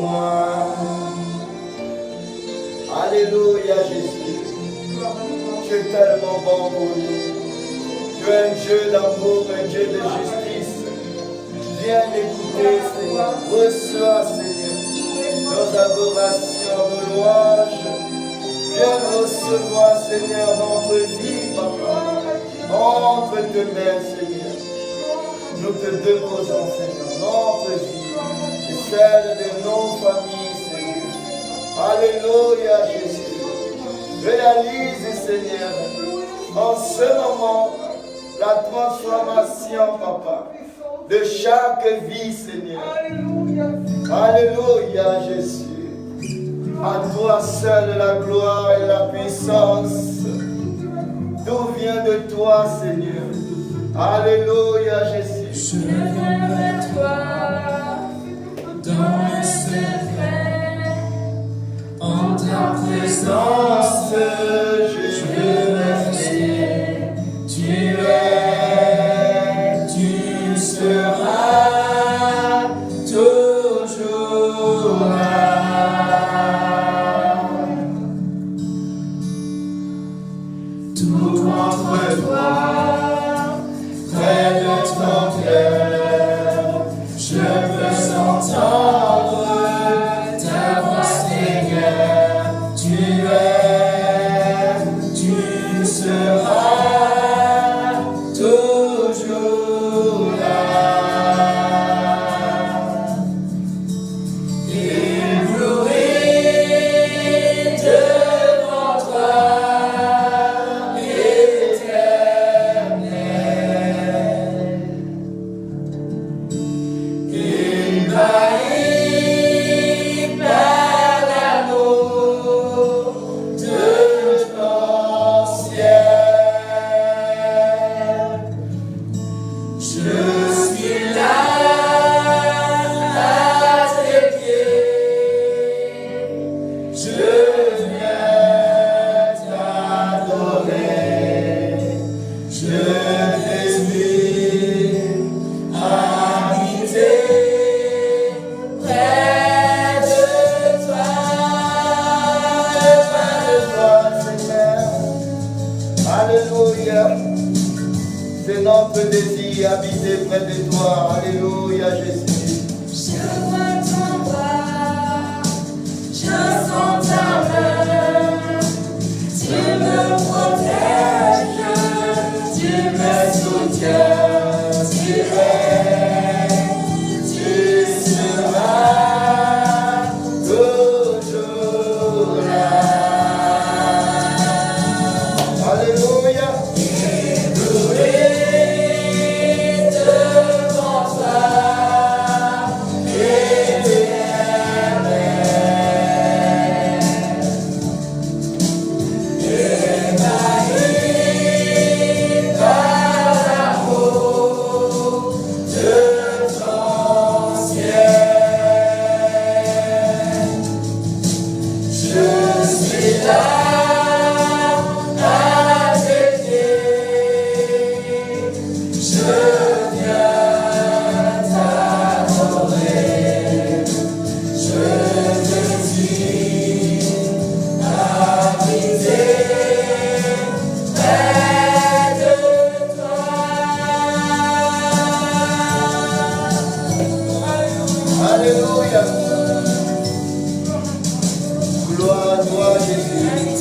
moi. Alléluia Jésus. Tu es tellement bon pour nous. Tu es un Dieu d'amour, un Dieu de justice. Viens l'écouter, Seigneur. Reçois, Seigneur, nos adorations, nos louanges. Viens recevoir, Seigneur, notre vie, Papa. Entre tes mains, Seigneur. Nous te déposons, Seigneur, notre vie et celle de nos familles, Seigneur. Alléluia, Jésus. Réalise, Seigneur, en ce moment, la transformation, Papa, de chaque vie, Seigneur. Alléluia, Jésus. À toi seul la gloire et la puissance. Tout vient de toi, Seigneur. Alléluia, Jésus. Je viens vers toi dans le secret, en ta présence, je veux rester. Tu seras toujours là. Tout entre toi, près de ton cœur, je veux entendre ta voix, Seigneur. Tu seras toujours là. Ébloui devant toi, Éternel. Ébahi par l'amour de ton ciel. Je suis là à tes pieds, je viens t'adorer, je désire habiter près de toi, Seigneur. Alléluia. C'est notre désir habiter près de toi. Alléluia, Jésus. je vois ton bras, je sens ta main, tu me protèges, tu me soutiens, tu seras Toujours là. Alléluia. ébloui devant toi, Éternel. Ébahi par l'amour de ton ciel. Je suis là à tes pieds, je viens t'adorer, je désire habiter près de toi. Alléluia. Gloire à toi, Jésus.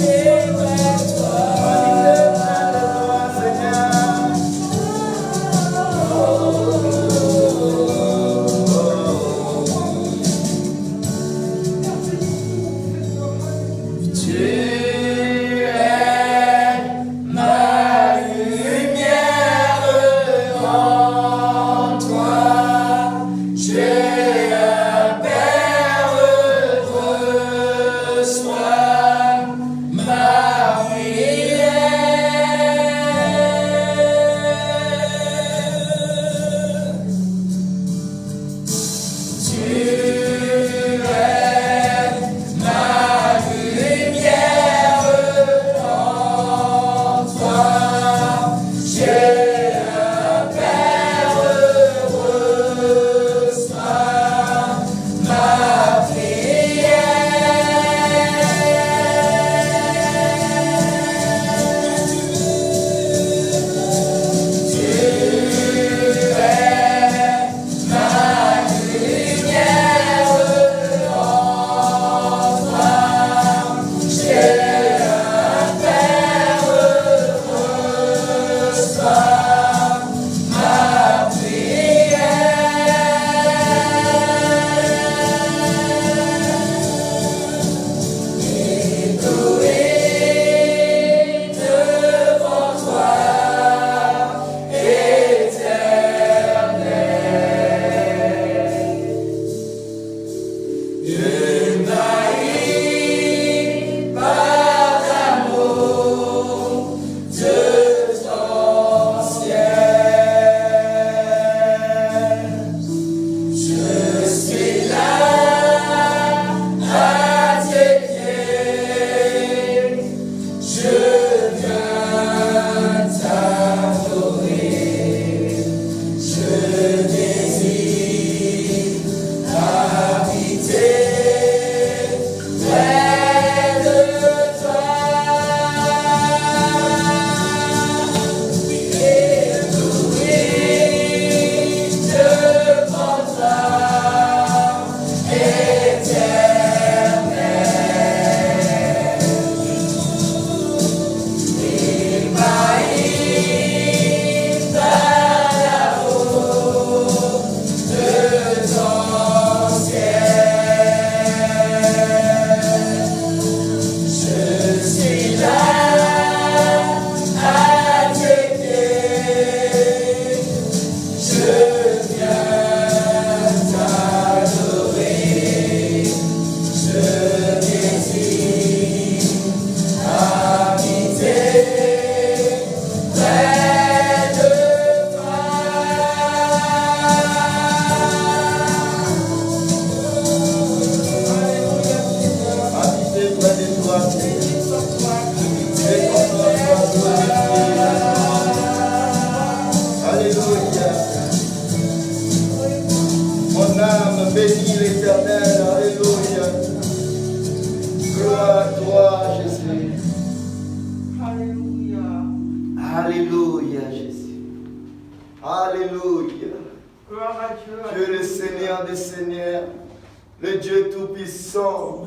le Dieu Tout-Puissant.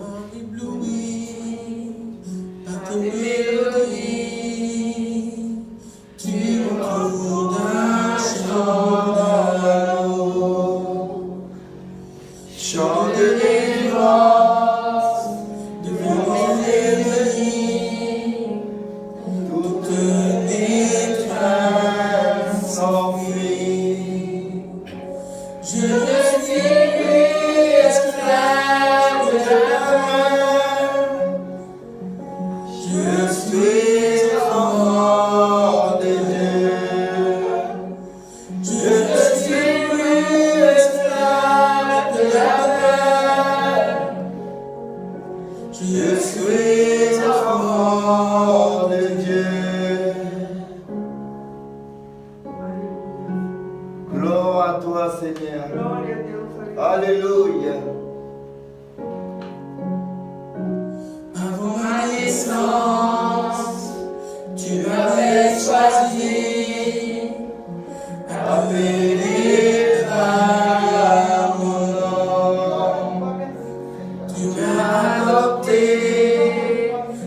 Par tes mélodies, tu m'entoures d'un chant d'amour, chant de délivrance, devant mes ennemis, toutes mes craintes s'enfuient. Je ne suis plus esclave de la peur. Je suis enfant de Dieu. Je ne suis plus esclave de la peur. Je suis enfant de Dieu. Gloire à toi, Seigneur. Glória a Deus. Alléluia. Avant ma naissance, tu m'avais choisi, appelé par mon nom. Tu m'as adopté,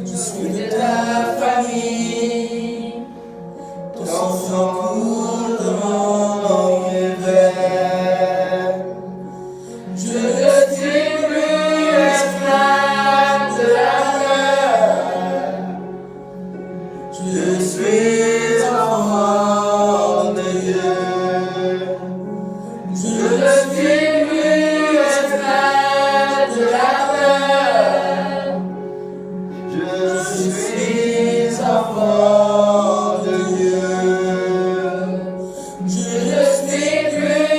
je suis de ta famille. Ton sang coule dans mes veines. Je ne suis plus esclave de la peur. Je suis enfant de Dieu. Je ne suis plus esclave de la peur. Je suis enfant de Dieu. Je ne suis plus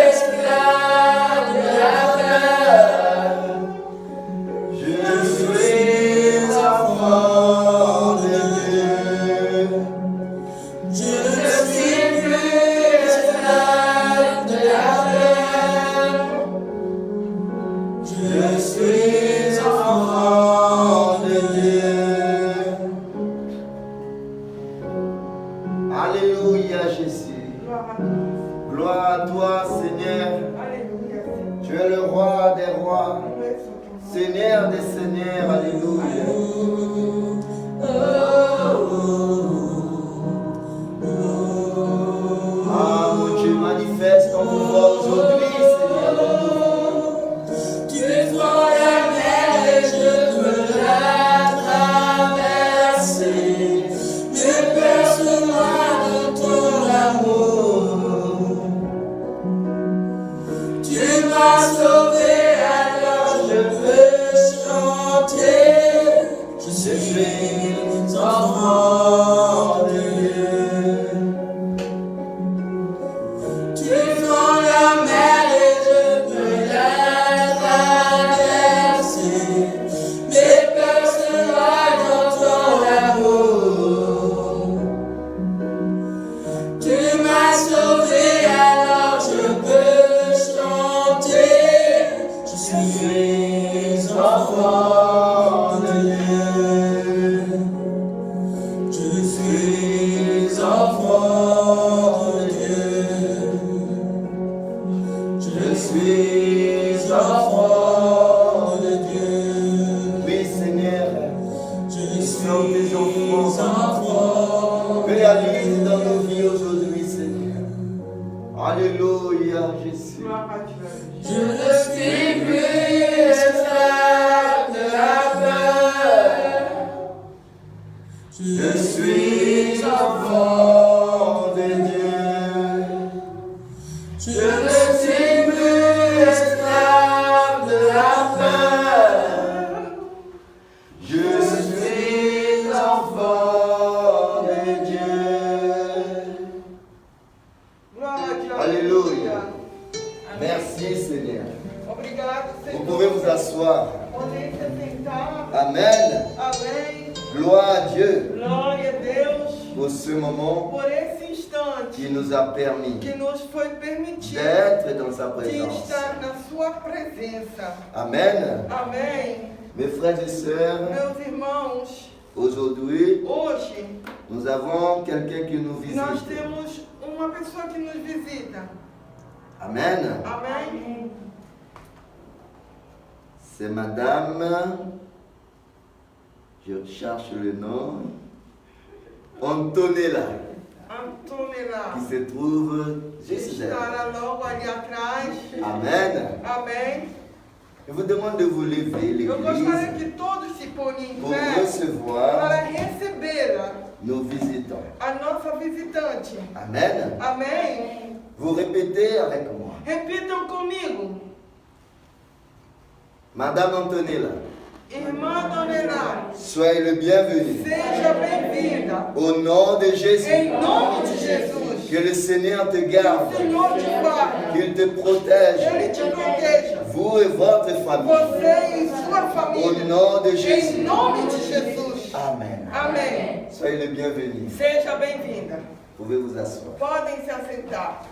esclave de la peur. Je suis enfant de Dieu. Je ne suis plus esclave de la peur. Je suis enfant de Dieu. Alléluia, Jésus. Glória a Deus. Gloire à toi, Seigneur. Aleluia. Tu es le roi des rois, Seigneur des seigneurs. Alléluia. Ah, mon Dieu, manifeste ton pouvoir aujourd'hui, Seigneur. Tu prends la mer et je peux la traverser. Mais berce-moi de ton amour. Tu m'as sauvé, alors je peux chanter. Je suis enfant de Dieu. Tu prends la mer et je peux la traverser. Mais berce-moi dans ton amour. Tu m'as sauvé, alors je peux chanter. Je suis enfant de Dieu. Je suis enfant de Dieu. Je suis enfant de Dieu. Oui, Seigneur. Je Nous sommes suis des enfants. enfant. Réalise dans nos vies aujourd'hui, Seigneur. Alléluia, Jésus. Glória a Deus. Je ne suis plus esclave de la peur. Je suis enfant de Dieu. Je ne suis plus esclave de la peur. Je suis enfant de Dieu. Glória a Deus. Alléluia. Merci, Seigneur. Obrigado, Vous Senhor. pouvez vous asseoir. Podem se sentar. Amen. Amém. Gloire à Dieu Glória a Deus pour ce moment por esse instante qui nous a permis que nos foi permitido d'être dans sa de présence. estar na sua presença. Amen. Amém. Mes frères et sœurs, Meus irmãos, aujourd'hui, hoje nous avons quelqu'un qui nous nós visite. temos uma pessoa que nos visita. Amen. Amém. C'est Madame, je cherche le nom, Antonella, Antonella. qui se trouve juste là. Estará logo ali atrás. Amen. Amém. Je vous demande de vous lever, Eu gostaria l'Église, que todos se ponham em pour pé recevoir para receber nos visitants. a nossa visitante. Amen. Amém. Vous répétez avec moi. Repitam comigo. Madame Antonella, Irmã Antonella, soyez le bienvenu. seja bem-vinda. Au nom de Jésus, Em nome de Jesus. que le Seigneur te Que o garde, Senhor te guarde. qu'il te protège, Ele te proteja. vous et votre famille. Você e sua Au família. nom de Em Jésus. nome de Jesus. Amen. Amém. Soyez le bienvenu. Seja bem-vinda. Vous pouvez vous asseoir. Podem se assentar.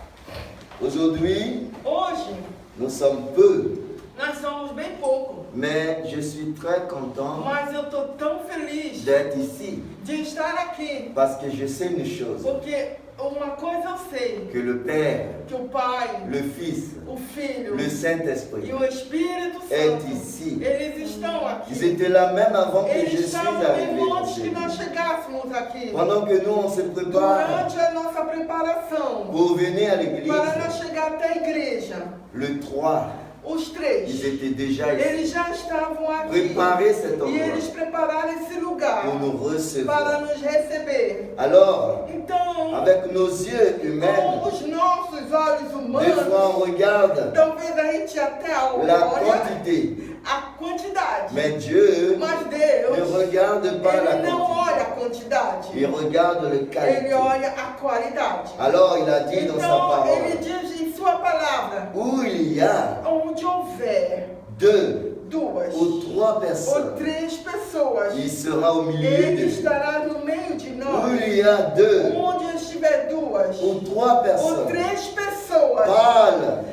Aujourd'hui, Hoje, nous sommes peu, nós somos bem pouco. mais je suis très content Mas eu estou tão feliz d'être ici de estar aqui. parce que je sais une chose, Porque uma coisa eu sei. que le Père, Que o Pai, le Fils, o Filho le e Saint-Esprit o Espírito est Santo, ici. eles estão Ils aqui. étaient là même avant que je Eles suis estavam arrivé. mesmo antes chez que vous. nós chegássemos aqui. Pendant que nous, on se prépare Durante a nossa preparação. pour venir à l'église, Para nós chegar até a igreja. le 3, Os ils três. étaient déjà ici. Eles já estavam aqui. Préparer cet E endroit eles prepararam esse lugar pour nous para recevoir. nos receber. Alors, Então, avec nos yeux humains, com os nossos olhos des humanos, fois on regarde talvez a gente até la olha quantité, a quantidade. mais Dieu Mas ne Deus, regarde pas la Ele não quantité, olha a quantidade. il regarde le Ele qualité. olha a qualidade. Alors il a dit dans sa Então, Ele parole, diz em sua palavra, où il y a onde houver 2 duas ou 3 ou personnes, três pessoas, il sera au milieu Ele d'eux. estará no meio de Où nós. il y a 2 Onde estiver duas ou 3 ou personnes, três pessoas parlent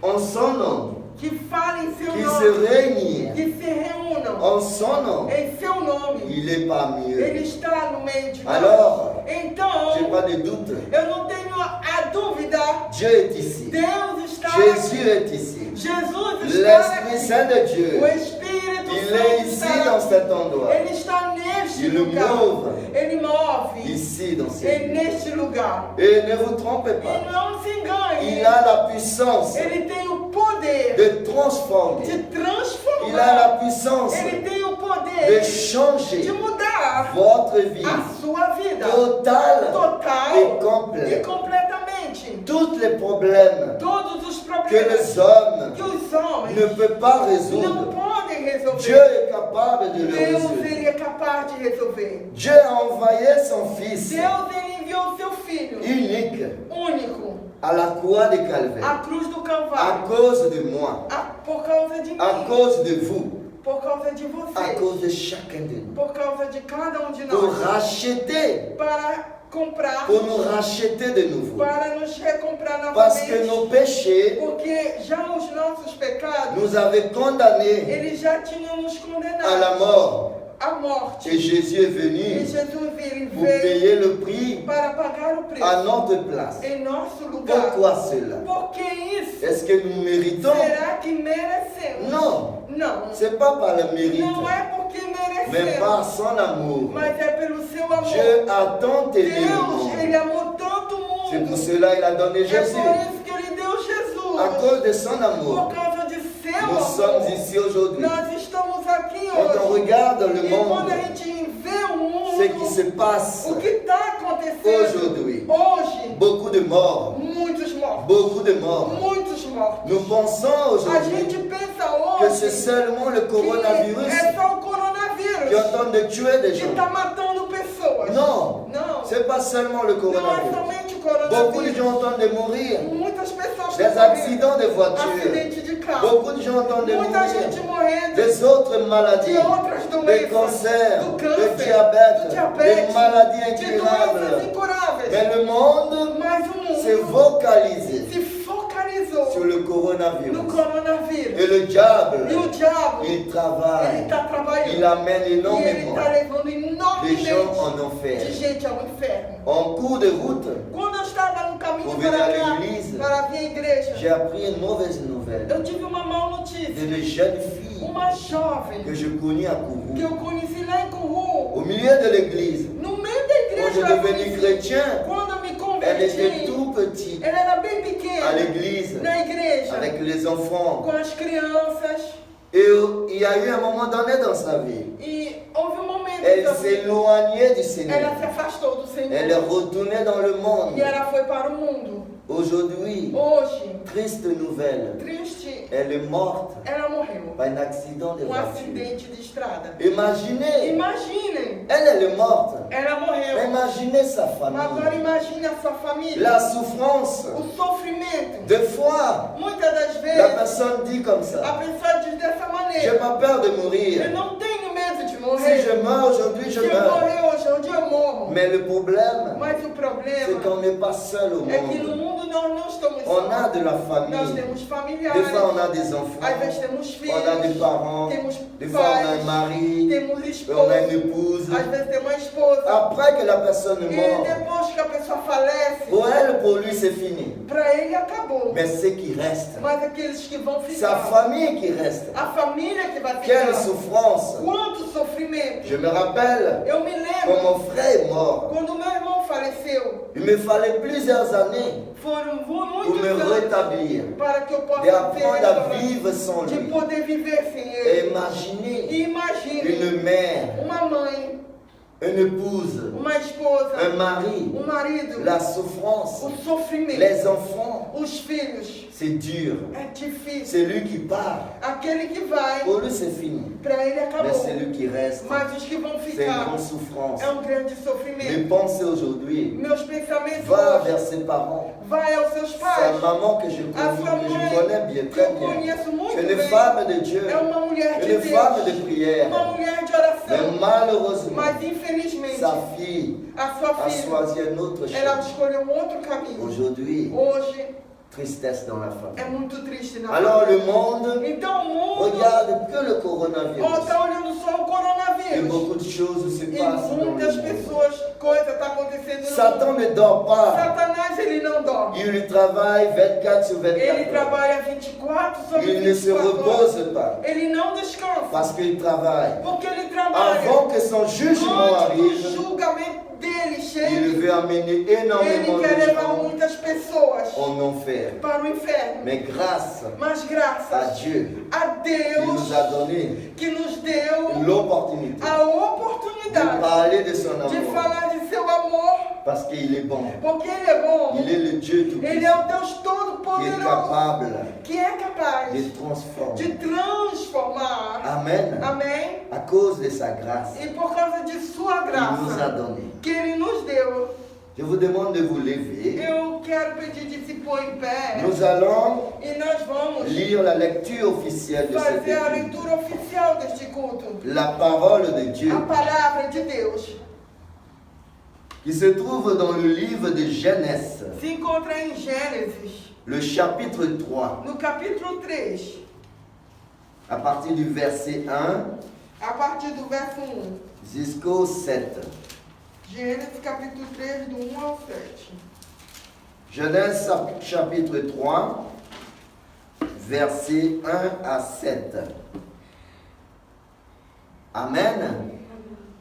en son nom, que falem seu qui se nome, réunissent que se reúnam en son nom, em seu nome, il est parmi eux. Ele está no meio de nós. Alors, Então, j'ai pas de doute, eu não tenho a dúvida, Dieu est ici, Deus está Jésus aqui. est ici, Jesus está l'Esprit aqui. Saint de Dieu, O Espírito il Santo est ici está dans aqui. cet endroit, Ele está neste Il lugar. move. Ele move. ici dans ce Ele lieu. neste lugar. Et ne vous trompez E pas, não se engane. il a la puissance Ele tem o poder de transformer, de il a la transformar. puissance Ele tem o de poder changer de mudar votre vie a sua vida totale total et e complète. completamente. Tous les problèmes Todos os que problemas les hommes que os homens ne peuvent pas não résoudre, podem Dieu resolver, est capable de le Deus résoudre. ele é capaz de resolver. Dieu a envoyé son Fils Deus ele enviou seu filho unique único à la croix de Calvaire à cruz do à Calvário cause de moi, por causa de à mim, cause de vous, por causa de à você, cause de chacun de nous, por causa de cada um de pour nós, racheter, para comprar, pour nous racheter de nouveau. para nos recomprar Parce que nos novamente, péchés porque já os nossos pecados, nous avaient condamnés eles já tinham nos à la condenado mort. à morte. Et Jésus est E venu Jesus ele pour veio payer le prix para pagar o à preço notre place. em nosso lugar. Pourquoi cela? Por que isso? Est-ce que nous méritons? Será que merecemos? Non, Não. c'est pas par le mérite, Não é porque mais merecemos, par son amour. mas é pelo seu amor. Dieu a tant aimé le Deus, ele monde. amou tanto o C'est pour mundo. cela qu'il a donné É Jésus. por isso que ele deu Jesus. À cause de son amour, Por causa de seu nous amor. sommes ici aujourd'hui. Nós estamos aqui Quand on hoje. regarde le E quando monde, a gente vê o mundo, ce qui se passe o que está acontecendo aujourd'hui, hoje, beaucoup de morts, muitos mortos. beaucoup de morts. Muitos mortos. Nous pensons A aujourd'hui gente pensa que c'est hoje seulement le que coronavirus é só o qui est coronavírus en train de tuer des que gens. está matando pessoas. Non, Não. c'est pas seulement le Não é coronavirus. somente o Beaucoup de coronavírus. gens sont en train de mourir. Muitas pessoas Des estão accidents de morrendo. voiture. Acidente de carro. Beaucoup de gens sont en train de Muita gente mourir. morrendo Des autres maladies, de outras des doenças. cancers, Do de câncer, diabète, do diabetes, des maladies de doenças incurables. incuráveis. Mais le monde Mas o s'est mundo vocalisé se focalizou pessoas sur le no coronavirus. coronavírus. Et le diable, E o diabo, il ele travaille, está trabalhando. il amène E ele énormément está levando de enormemente gens en de enfer. gente ao inferno. En cours de route, Quando eu estava no caminho Pour para venir à cá, l'église, para vir à igreja, j'ai appris une mauvaise nouvelle eu tive uma má de notícia. une jeune fille Uma jovem que je connus à que Kourou. eu conheci lá em Kourou, Au milieu de l'église, no meio da quand igreja, je eu devenu conheci. chrétien, Quando eu me elle était converti, tout petite ela era bem à pequena, l'église na igreja, avec les enfants. com as crianças. Et il y a eu un moment donné dans sa vie, E houve um momento elle que s'éloignait du Seigneur. ela se afastou do Senhor. Elle retournait dans le monde. E ela foi para o mundo. Aujourd'hui, Hoje, triste nouvelle, triste, elle est morte ela morreu. par un accident de voiture. Acidente de estrada. Imaginez, Imaginem, elle est morte. ela morreu. Imaginez sa Agora famille, imagine a sua família. la souffrance. O sofrimento. Des fois, Muitas das la vezes, personne dit comme a ça, pessoa diz dessa j'ai maneira. pas peur de Eu mourir. não tenho medo de Si morrer. je meurs aujourd'hui, Se je eu meurs. morrer hoje, um dia eu morro. Mais le problème, Mas o c'est problema qu'on n'est pas seul au é que no monde. mundo nós não estamos On a sós. de la Nós famille. temos Des familiares. fois, on a des Às vezes enfants. temos filhos. On a des parents. Temos Des fois, on a un pais. mari. Temos On a esposa. une épouse. Às vezes tem uma esposa. Après que la personne E meurt, depois que a pessoa falece, pour elle, pour lui, c'est fini. para ele acabou. Mais ce qui reste, Mas aqueles que vão sa ficar, famille qui reste. a família que vai Quelle ficar, souffrance. quanto sofrimento. Je me rappelle, Eu me quand lembro mon frère est mort, quando meu irmão faleceu, il me fallait plusieurs années foram pour muitos me anos rétablir, para que eu possa d'apprendre à ter, vivre sans de lui. poder viver sem Et ele. imaginez E imagine une mère, uma mãe, une épouse, uma esposa, un mari, marido, la souffrance, o sofrimento, les enfants. os filhos. C'est dur. É difícil. C'est lui qui part. Aquele que vai, Pour lui, c'est fini. para ele Mais acabou. celui qui reste, Mas os que vão c'est une ficar grande souffrance. é um grande Mes sofrimento. pensées aujourd'hui Meus pensamentos va hoje vers ses parents. vai aos seus Sa pais. maman que je A sua connais bien, mãe, que très eu bien. conheço muito C'est une bem, femme de Dieu, é uma mulher de une femme de Deus, prière. uma mulher de Mais oração. malheureusement, Mas infelizmente, sa fille a sua a filha, choisi un autre ela chemin. escolheu um outro caminho. Aujourd'hui, Hoje tristesse dans la é famille. muito triste na Alors le família. monde Então o mundo regarde que le coronavirus. está olhando só o Et coronavírus. beaucoup de choses se E passent dans le muitas monde. pessoas, coisa está acontecendo no Satan mundo. ne dort pas. Satanás, ele não dorme. Il travaille 24 sur Ele 24 heures. trabalha 24 sobre Il ne se 24 horas. repose pas Ele não descansa. parce qu'il travaille. Porque ele trabalha. Avant que son jugement Antes do arrive, julgamento dele il chegue, veut amener ele énormément quer de levar gens muitas pessoas en enfer. para o inferno. Mais grâce Mas à graças Dieu, a il Deus nous a donné que nos deu l'opportunité a de oportunidade parler de son de amour falar de seu amor, parce qu'il est bon. porque ele é bom. Il est le Dieu Ele é Tout-Puissant o Deus qui est Todo-Poderoso, capable que é capaz de transformer. de transformar. Amen. Amém? À cause de sa grâce, E por causa de sua il nous a graça donné. que ele nos deu, Je vous demande de vous lever. eu quero pedir de se pôr em pé Nous allons e nós vamos lire la lecture officielle de cette fazer a étude. leitura oficial deste culto. La parole de Dieu A palavra de Deus qui se trouve dans le livre de Genèse, se encontra em Gênesis, le chapitre 3, no capítulo 3, à partir du verset 1 a partir do verso 1. jusqu'au 7. Gênesis capítulo 3, do 1 ao 7. Genèse chapitre 3, verset 1 à 7. Amen.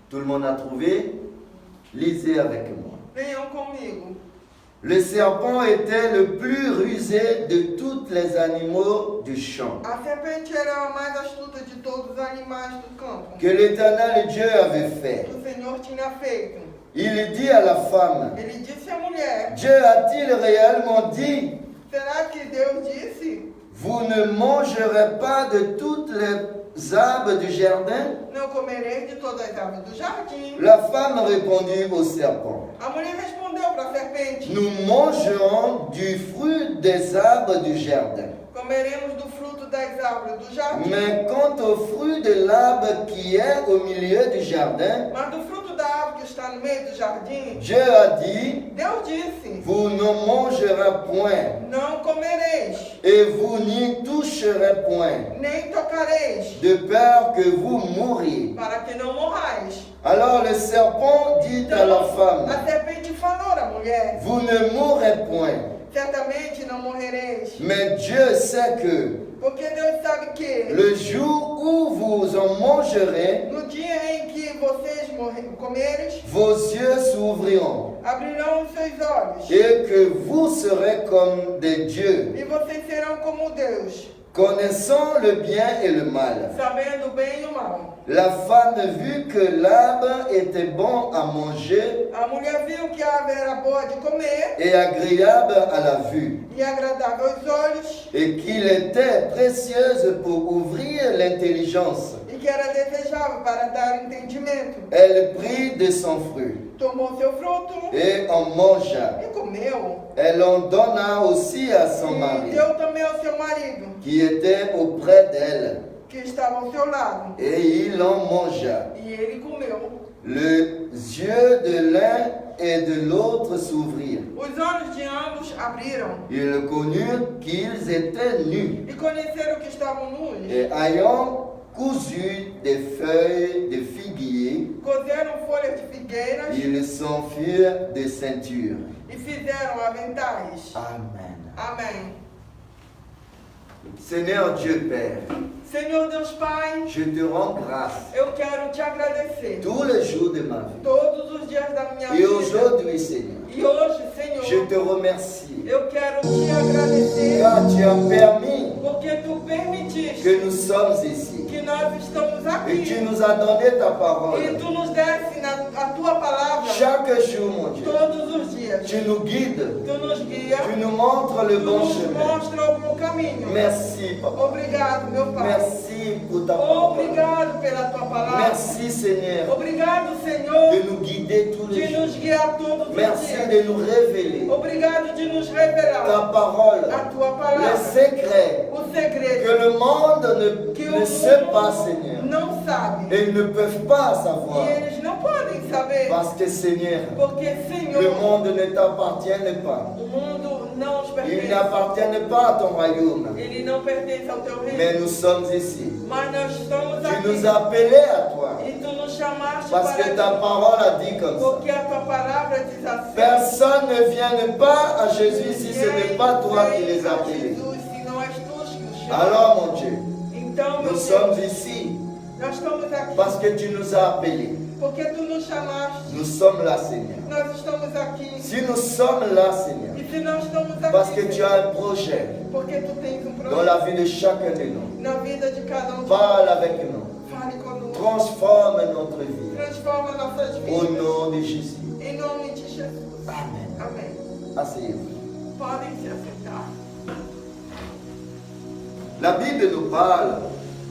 Tout le monde a trouvé? Lisez avec moi. Venham comigo. Le serpent était le plus rusé de tous les animaux du champ A serpente era a mais astuta de todos os animais do campo que l'Éternel Dieu avait fait. que o Senhor tinha feito. Il dit à la femme, Ele disse à mulher: Dieu a-t-il réellement dit, será que Deus disse? vous ne mangerez pas de toutes les arbres du jardin? Não comerei de todas as árvores do jardim. La femme répondit au serpent, A mulher respondeu para a serpente: nous mangerons du fruit des arbres du jardin. comeremos do fruto das árvores do jardim, Mais quant au fruit de l'arbre qui est au milieu du jardin, mas do fruto da árvore que está no meio do jardim, Dieu a dit, Deus disse: vous ne mangerez point, não comereis, et vous n'y toucherez point, nem tocareis, de peur que vous mouriez. para que não morrais. Alors le serpent dit à la femme, A serpente falou à mulher: vous ne mourrez point. certamente não morrereis. Mais Dieu sait que Porque Deus sabe que le jour où vous en mangerez, no dia em que vocês comeres, vos yeux s'ouvriront abrirão os seus olhos, et que vous serez comme des dieux, e vocês serão como Deus, connaissant le bien et le mal. sabendo o bem e o mal. La femme vit que l'arbre était bon à manger A mulher viu que a árvore era boa de comer et agréable à la vue, e agradável aos olhos, et qu'il était précieuse pour ouvrir l'intelligence. e que era desejável para dar entendimento. Elle prit de son fruit Tomou seu fruto et en mangea. e comeu, Elle en donna aussi à son e mari, deu também ao seu marido, qui était auprès d'elle, que estava ao seu lado, et il en mangea. e ele comeu. Les yeux de l'un et de l'autre s'ouvrirent. Os olhos de ambos abriram, Ils connurent qu'ils étaient nus, e conheceram que estavam nus. et ayant cousu des feuilles de figuier, Cozeram folhas de figueiras ils s'enfuirent des ceintures. e fizeram aventais. Amen. Amém. Seigneur Dieu Père, Senhor Deus Pai, je te rends grâce eu quero te agradecer tous les jours de ma vie. todos os dias da minha Et vida. aujourd'hui, Seigneur, E hoje, je Senhor, te remercie eu quero te agradecer car tu as permis porque tu permitiste que nous sommes ici. que nós estamos Et tu aqui nous as donné ta e parole. tu nos desse a tua palavra Chaque jour, mon Dieu, todos os dias. tu nous guides, Tu nos guia, tu nous montres le tu bon nos chemin. mostra o bom caminho. Merci, Papa. Obrigado, meu Pai. Merci pour ta parole. Obrigado pela tua palavra. Merci, Seigneur, Obrigado, Senhor, de nous guider tous les de jours. nos guiar todos os Merci dias. de nous révéler Obrigado de nos revelar ta parole, a tua les palavra, secrets o que segredo le monde que ne o sait pas, mundo Seigneur. não sabe. Et ils ne peuvent pas savoir. E eles não podem saber, Parce que, Seigneur, porque, le Senhor, monde ne t'appartient pas. o mundo não nos Il pertence. n'appartient pas à ton royaume. Ele não pertence ao teu reino. Mais nous sommes ici. Mas nós estamos Tu aqui. nous as appelés à toi. E tu nos chamaste Parce que para ta ti. parole a dit comme ça. Porque a tua palavra diz assim. Personne ne vient pas à Jésus si ce n'est pas toi qui les as appelés. Jesus, se não és tu que nos chamas. Alors, mon Dieu, Então, meu nous Deus, sommes ici nós estamos aqui parce que tu nous as appelés. porque tu nos chamaste. Nous sommes là, Seigneur. Nós estamos aqui. Si nous sommes là, Seigneur, E se nós estamos aqui, parce que tu as un projet porque tu tens dans projeto la vie de chacun de nous. na vida de cada de Parle nós. avec nous. Fale conosco. Transforme notre vie. Transforma nossas Au vidas. nom de Jésus. Em nome de Jesus. Amen. Amém. Asseyez-vous. Podem se assentar. La Bible nous parle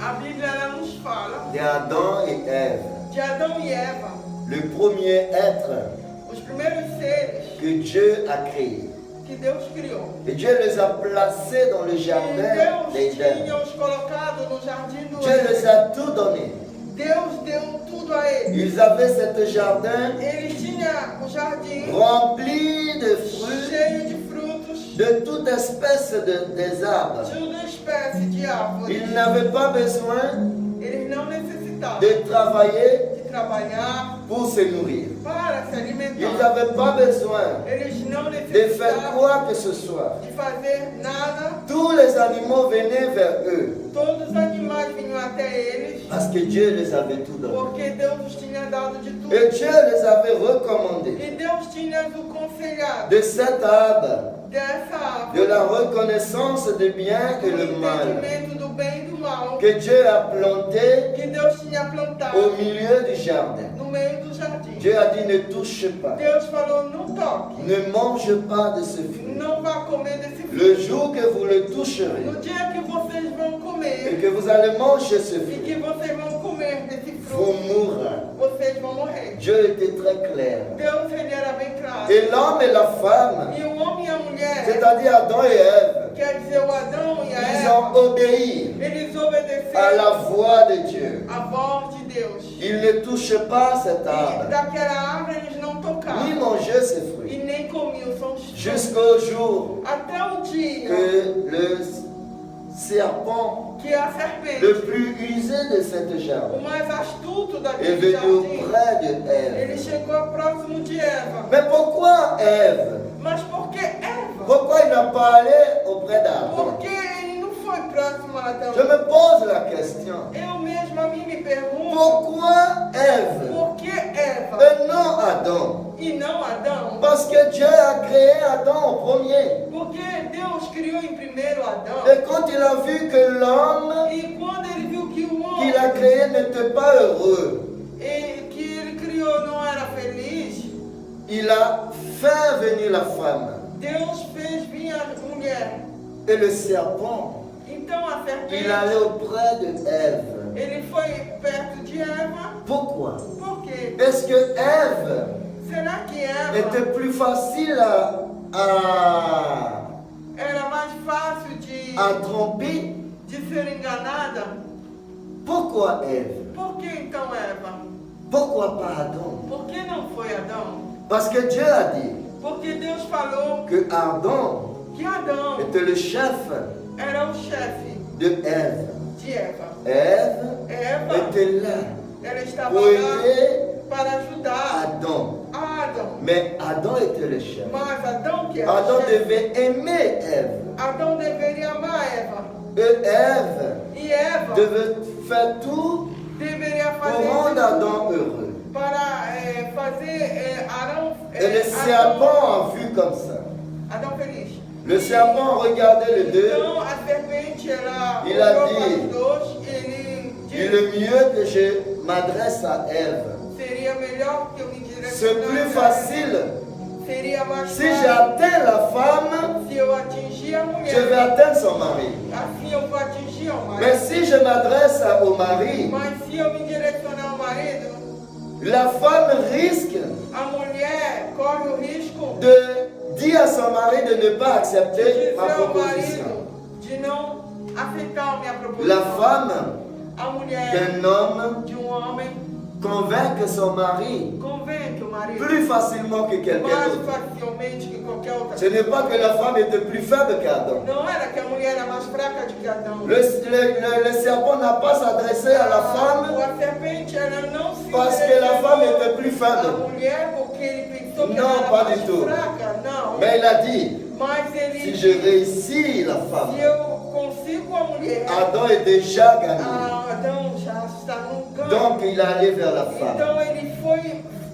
A Bíblia ela nos fala d'Adam et Ève, de Adão e Eva, le premier être os primeiros seres que Dieu a créé. que Deus criou. Et Dieu les a placés dans le E jardin Deus d'Éden. tinha os colocado no jardim do Dieu les Éden. a tout donné. Deus deu tudo a eles. Ils avaient ce jardin Ele tinha o jardim rempli de fruits, cheio de frutos, de toute espèce des arbres. de toda espécie de árvores. Ils n'avaient pas besoin Eles não necessitavam de travailler de trabalhar pour se nourrir. para se Ils alimentar. n'avaient pas besoin Eles não de faire necessitavam quoi que ce soit. de fazer nada. Tous les animaux venaient vers eux Todos os animais vinham até eles, parce que Dieu les avait tout donné. porque Deus os tinha dado de tudo. Et Dieu les avait recommandés E Deus tinha nos aconselhado de cet arbre, dessa de árvore, la reconnaissance du bien et do le mal, entendimento do bem e do mal, que Dieu a planté que Deus tinha plantado au milieu du jardin. no meio do jardim. Dieu a dit ne touche pas, Deus falou, não toque, ne mange pas de ce fruit. não vá comer desse fruto. Le jour que vous le toucherez No dia que vocês vão et comer que vous allez manger ce e fruit, que vocês vão comer desse vous fruto, mourrez. vocês vão morrer. Dieu était très clair. Deus, ele era bem claro. Et l'homme et la femme, E o homem e a mulher, c'est-à-dire Adam et Ève, quer dizer o Adão e a ils ont Eva, obéi eles à obedeceram la voix de Dieu. a voz de Deus. Ils Ils ne touchaient pas cet E arbre, daquela árvore eles não ni tocavam. mangeaient ses E fruits. nem comiam são Jusqu'au jour até o dia que le serpent que a le serpente, plus usé de cette o gerbe, mais astuto est daquele venu jardim, auprès de Ève. ele chegou próximo de Eva. Mais pourquoi Ève? Mas por que Eva? Pourquoi il n'a pas allé auprès d'Adam? Por que ele não foi próximo a Adão? Je me pose la question. Eu mesma a mim me pergunto, Pourquoi Ève por que Eva et non Adam? e não Adão? Parce que Dieu a créé Adam au premier. Porque Deus criou em primeiro Adão. Et quand il a vu que l'homme E quando ele viu que o qu'il a homem créé n'était pas heureux, que ele criou não era feliz, il a fait venir la femme. Deus fez vir a mulher. Et le serpent, Então a il allait serpente, auprès de Ève. ele foi perto de Eva. Pourquoi? Por quê? Est-ce que Ève Será que Eva était plus facile era mais fácil à tromper? de ser enganada? Pourquoi Ève? Por que então Eva? Pourquoi pas Adam? Por que não foi Adão? Parce que Dieu a dit Porque Deus falou que Adam que Adão était le chef era o chefe de Ève. de Eva. Ève Eva, était là ela estava pour lá aider para ajudar Adam. Adão. Mais Adam était le chef. Mas Adão que era Adam o chefe, devait aimer Ève. Adão deveria amar Eva. Et Ève E Eva devait faire tout deveria pour fazer rendre isso Adam heureux. para fazer Arão, Et le serpent a vu comme ça. Adão feliz. Le serpent regardait les deux. Então a serpente ela Il a olhou dit, para os dois e ele Il est disse: mieux que je m'adresse à Ève. seria melhor que eu me C'est direcionasse plus a Eva. facile. Seria mais Si fácil j'atteins la femme, se eu atingir a mulher. je vais atteindre son mari. Assim eu vou atingir ao marido. Mais si je m'adresse au mari, Mas se eu me direcionar ao marido, la femme risque a mulher corre o risco de dire à son mari de ne pas de accepter dizer ma ao proposition. marido de não aceitar a minha La proposição. femme A mulher d'un homme de homem convainc son mari convence o marido plus facilement que quelqu'un mais d'autre. facilmente que qualquer outra Ce n'est pas que la femme était plus faible qu'Adam. Não era que a mulher era mais fraca do que Adão. Le serpent n'a pas s'adressé à la femme A serpente ela não se parce que la femme était plus a faible. mulher porque ele pensou que Não, ela era pas mais du tout. fraca. Não. Mais il a dit, Mas ele si je réussis la femme, se eu consigo a mulher, Adam est déjà gagné. Adão já está no ganho. Donc il est allé vers la femme. Então ele foi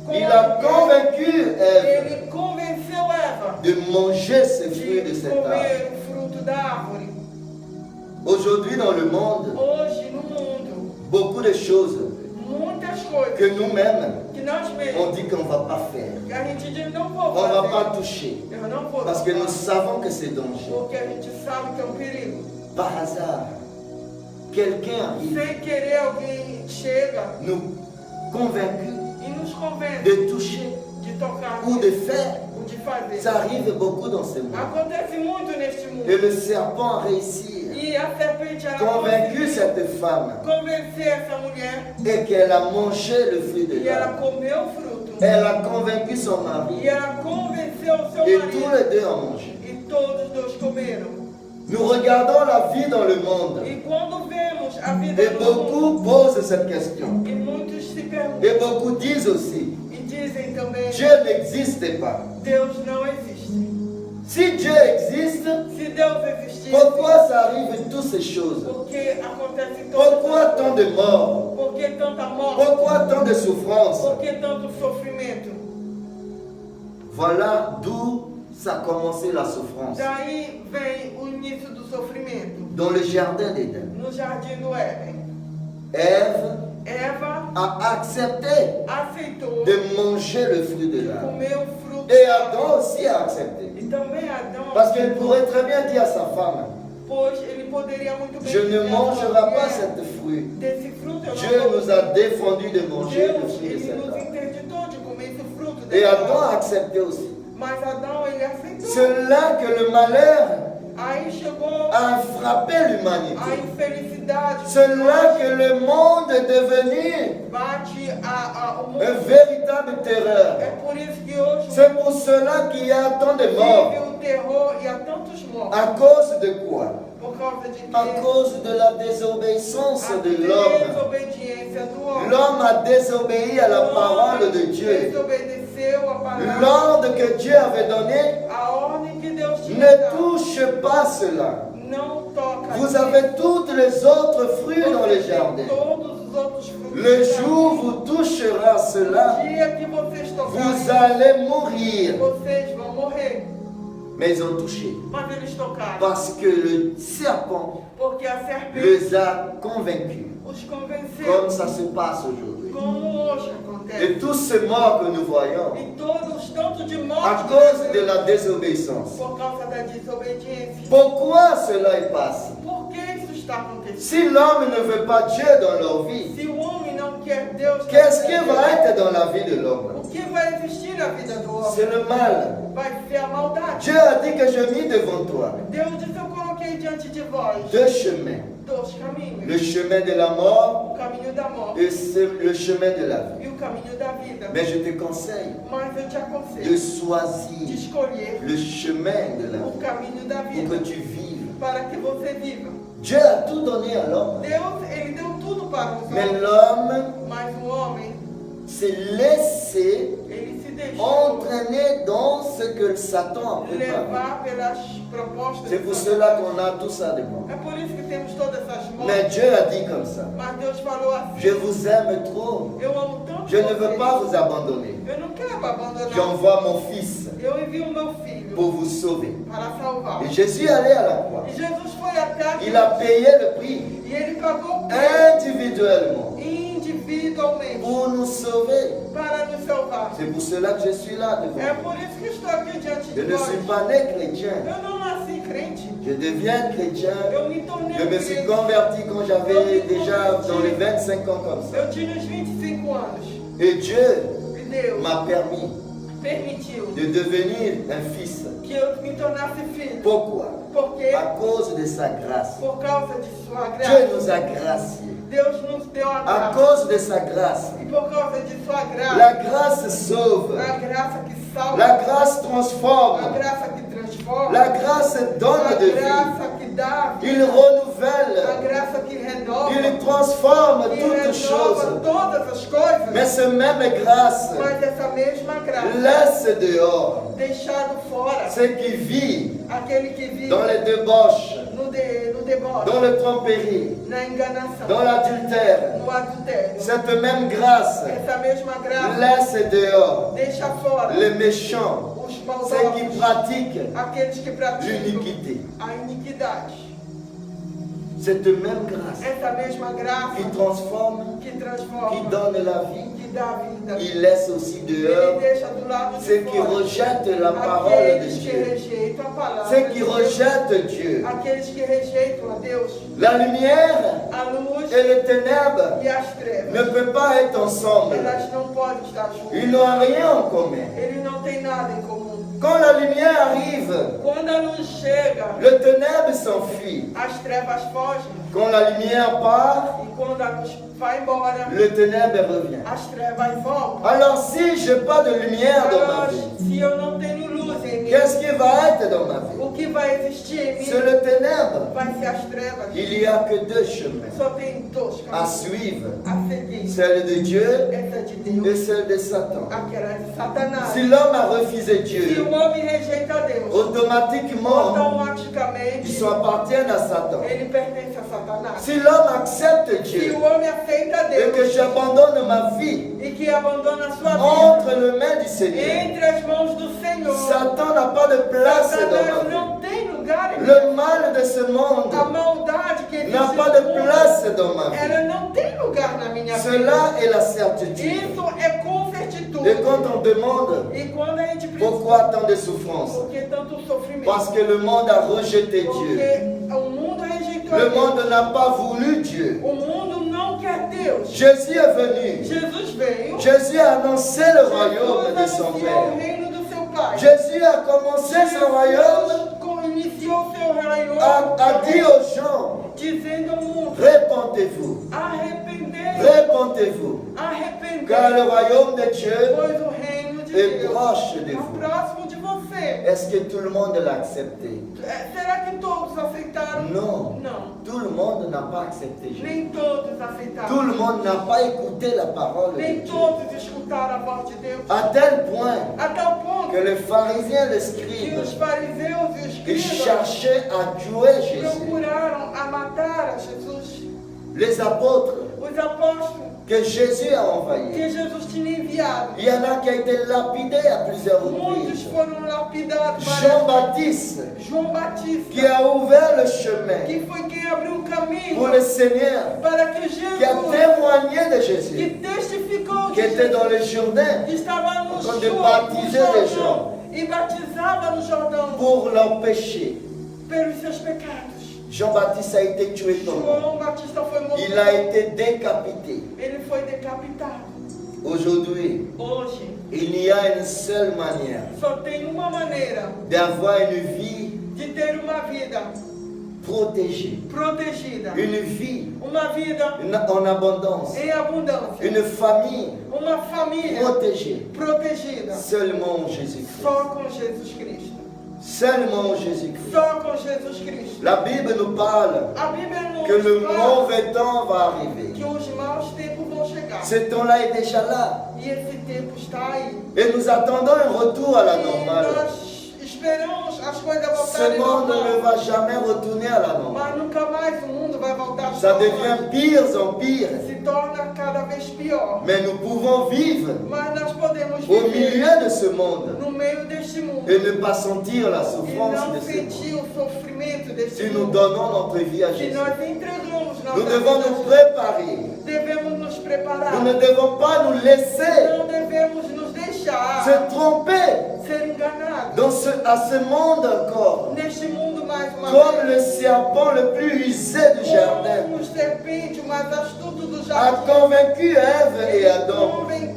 com Il a a mulher. convaincu Ève Ele convenceu Eva de manger ce fruit de de cet arbre. comer o fruto da árvore. Aujourd'hui dans le monde, Hoje no mundo, beaucoup de choses muitas coisas que nous-mêmes, que nós on mesmos, dit qu'on ne va pas faire. que a gente diz não vou On ne va fazer, pas toucher. eu não vou Parce que nous tocar, savons que c'est dangereux. porque a gente sabe que é um perigo. Par hasard, quelqu'un arrive, Sem querer alguém chega nous convaincu e nos convence de toucher de tocar ou de faire. ou de fazer. Ça arrive beaucoup dans ce monde. Acontece muito neste mundo. Et le serpent a réussi, E a serpente ela convaincu conseguiu cette femme convencer essa mulher et qu'elle a mangé le fruit de e ela l'arbre. comeu o fruto. Elle a convaincu son E mari ela convenceu o seu et tous marido. les deux ont mangé. E todos dois comeram. Nous regardons la vie dans le monde E quando vemos a vida et do mundo, beaucoup posent cette question. e muitos se perguntam Et beaucoup disent aussi, e dizem também, Dieu n'existe pas. Deus não existe. Si Dieu existe, Se Deus existisse, pourquoi ça arrive toutes ces choses? porque acontece Pourquoi todas tant de morts? Por que tanta morte? Pourquoi tant de souffrances? Por que tanto sofrimento? Voilà d'où ça a commencé la souffrance. Daí vem o início do sofrimento. Dans le jardin d'Éden, No jardim do Éden, Ève Eva a accepté aceitou de manger le fruit de l'arbre. comer o fruto. Et Adam aussi a accepté. E também Adão, Parce qu'il pourrait très bien dire à sa femme, pois ele poderia muito bem je ne dizer à sua mangerai mulher, pas cette fruit. desse fruto eu Dieu não vou nous a défendu de manger le Deus, fruit de ele cet nos arbre. interditou de comer esse fruto. Et desse Adam a árvore. accepté aussi. Mas Adão, ele aceitou. C'est là que le malheur Aí chegou a frappé a l'humanité. infelicidade. C'est là que le monde est devenu bate o Un mundo. véritable terreur. É por isso que hoje C'est pour cela qu'il y a tant de vive morts. o terror e há tantos mortos. À cause de quoi? Por causa de À quê? cause de la désobéissance A de l'homme. desobediência do homem. L'homme a désobéi à la parole de Dieu. Desobedeceu a palavra. L'ordre que Dieu avait donné, A ordem que Deus tinha ne dado. touche pas cela. Não toca. Vous nisso. avez tous les autres fruits dans le Você tem jardin. todos os outros frutos. Le do jour jardim. où vous toucherez cela, No dia que vocês vous tocarem, allez mourir. vocês vão morrer. Mais ils ont touché. Mas eles tocaram. Parce que le serpent Porque a serpente les a convaincus. os convenceu. Comme ça se passe aujourd'hui. Como hoje acontece. Et tous ces morts que nous voyons, E todos, tanto de à morte, cause de la désobéissance. por causa da desobediência. Pourquoi cela y passe? Por que isso está acontecendo? Si l'homme ne veut pas Dieu dans leur vie, Se o homem não quer Deus, qu'est-ce qui va être dans la vie de l'homme? o que vai existir na vida do homem? C'est le mal. Vai ser a maldade. Dieu a dit que je mis devant toi Deus disse, eu coloquei diante de vós deux chemins. dois caminhos. Le chemin de la mort O caminho da morte et c'est le chemin de la vie. e o caminho da vida. Mais je te conseille Mas eu te de aconselho de choisir escolher le chemin de la o vie caminho da pour vida que tu vives. para que você viva. Dieu a tout donné à l'homme. Deus, ele deu tudo para os Mais homens, l'homme mas o homem, s'est laissé ele se deixou entraîner dans ce que Satan a préparé. levar pelas propostas C'est de pour Satanás. cela qu'on a tout ça de bon. É por isso que temos todas essas Mais mortes. Dieu a dit comme ça. Mas Deus falou assim, Je vous aime trop. eu amo tanto Je ne veux vocês, pas vous abandonner. eu não quero abandonar. J'envoie mon fils Eu envio o meu filho pour vous sauver. para salvar. Et Jésus est allé à la croix. E Jesus foi até Il a payé le prix e ele pagou o preço individuellement individualmente pour nous sauver. para nos salvar. C'est pour cela que je suis là devant É vous. por isso que estou aqui diante Je de ne vós. suis pas né chrétien. Eu não nasci crente. Je deviens chrétien. Eu me tornei Je me suis crente. converti quand j'avais déjà dans les 25 ans comme ça. Eu tinha uns 25 anos. Et Dieu E Deus m'a permis permitiu de devenir un fils. que eu me tornasse filho. Pourquoi? Porque, À cause de sa grâce. por causa de sua Dieu graça, nous a graciés. Deus nos deu a À graça. cause de sa grâce. E por causa de sua La graça, grâce sauve. a graça que salva, La grâce a transforme. graça que transforma, La grâce a donne de vie. graça que dá, Il a renouvelle. graça que renova, Il transforme que toutes renova choses. todas as coisas. Mais cette même grâce Mas essa mesma graça, laisse dehors deixado fora ceux qui vivent aquele que vive dans les débauches, no deboche, dans le tromperie, na enganação, dans l'adultère. no adultério. Cette même grâce Essa mesma graça laisse dehors deixa fora les méchants, os ceux qui maldosos, pratiquent aqueles que praticam l'iniquité. a iniquidade. Cette même grâce Essa mesma graça qui transforme, que qui transforma, donne la vie, que dá vida, il laisse aussi ele dehors deixa do lado ceux de qui fora rejettent la parole de aqueles que Dieu, rejeitam a palavra, ceux qui de Deus, rejettent Dieu. aqueles que rejeitam a Deus, La lumière a luz et les ténèbres e as trevas. ne peuvent pas être ensemble. Elas não podem estar juntas. Ils n'ont rien en commun. Eles não têm nada em comum. Quand la lumière arrive, Quando a luz chega, le ténèbre s'enfuit. as trevas fogem. Quand la lumière part, E quando a luz vai embora, le ténèbre revient. as trevas voltam. Alors si je n'ai pas de lumière dans ma Agora, vie, se eu não tenho luz em mim, qu'est-ce qui va être dans ma vie? o que vai existir em C'est mim le ténèbre. vai ser as trevas. Il n'y a que deux chemins Só tem dois à caminhos suivre. a seguir. Celle de Dieu Essa de et Deus, celle de Satan. aquela de Satanás. Si l'homme a refusé Se Dieu, o homem rejeita a Deus, automatiquement, automaticamente ils appartiennent à Satan. ele pertence a Satanás. Si l'homme accepte Se Dieu o homem aceita et que Deus j'abandonne ma vie e que abandona a sua vida entre les mains du Seigneur, entre as mãos do Senhor, Satan n'a pas de place dans Satanás ma vie. não tem lugar em mim. Le mal de ce monde A maldade que existe n'a no pas de mundo, place dans ma vie. ela não tem lugar na minha vida. Cela est la certitude. Isso é com certitude. Et quand on demande E quando a gente precisa, pourquoi tant de souffrance, por que tanto sofrimento? parce que le monde a rejeté Dieu. Porque o mundo rejeitou a Le Deus. monde n'a pas voulu Dieu. O mundo não quer Deus. Jésus est venu. Jesus veio. Jésus a annoncé le royaume de son Jesus anunciou o Père. reino do seu Pai. Jésus a commencé son royaume, Iniciou seu reino a dit aux gens, dizendo ao mundo: répandez-vous, arrependei, répandez-vous. Arrêtez-vous, car le Arrependei-vos, royaume de Dieu pois o reino de est Deus proche de está vous. próximo de você. Est-ce que tout le monde l'a accepté? Será que todos aceitaram? Non. Não. Tout le monde n'a pas accepté Jésus. Nem todos Tout aceitaram. le monde n'a pas écouté la parole de Nem Dieu. todos escutaram a voz de Deus. À tel point A tal ponto que les pharisiens, les que scribes, os fariseus e os ils escribas cherchaient à tuer Jésus. procuraram a matar a Jesus. Les apôtres Os apóstolos que Jésus a envoyés. que Jesus tinha enviado. Il y en a qui ont été lapidés à plusieurs Muitos reprises. foram lapidados. Jean-Baptiste, João Batista, qui a ouvert le chemin que foi quem abriu o caminho pour le Seigneur, para que qui a Jesus, témoigné de que Jésus, testificou qui de était dans Jesus, le Jourdain que estava no train de baptiser les Jordão e batizava no Jordão pour leurs péchés. pelos seus pecados. Jean-Baptiste a été tué comme João Batista foi morto. il a été décapité. Ele foi decapitado. Aujourd'hui, Hoje, il y a une seule manière só tem uma maneira d'avoir une vie de ter uma vida protégée, protegida. une vie Uma vida en abondance, em abundância. une famille Uma família protégée. protegida. Seulement en Jésus-Christ. Só com Jesus Cristo. Seulement en Jésus-Christ. Só com Jesus Cristo. La Bible nous parle A Bíblia nos que le fala mauvais temps va arriver. que os maus tempos vão chegar. Ce temps-là est déjà là. E esse tempo está aí. Et nous attendons un retour à la E normale. nós esperamos as coisas Ce voltarem monde ne normal. va jamais retourner à la normale. Mas nunca mais o mundo vai voltar a Ça normal. devient pire en pire. Se torna cada vez pior. Mais nous pouvons vivre Mas nós podemos au viver milieu de ce monde no meio deste mundo et ne pas sentir la e souffrance não de ce monde. sentir o sofrimento deste Si nous mundo. donnons notre vie à Se Jésus, nós entregamos nous nossa devons vida, nous préparer. devemos nos preparar. Nous ne devons pas nous laisser Não devemos nos deixar se tromper ser enganados à ce monde encore. neste mundo mais uma Comme vez. le serpent le plus usé du jardin Como o serpente, o mais astuto do a jardim, convaincu Ève et Adam convenceu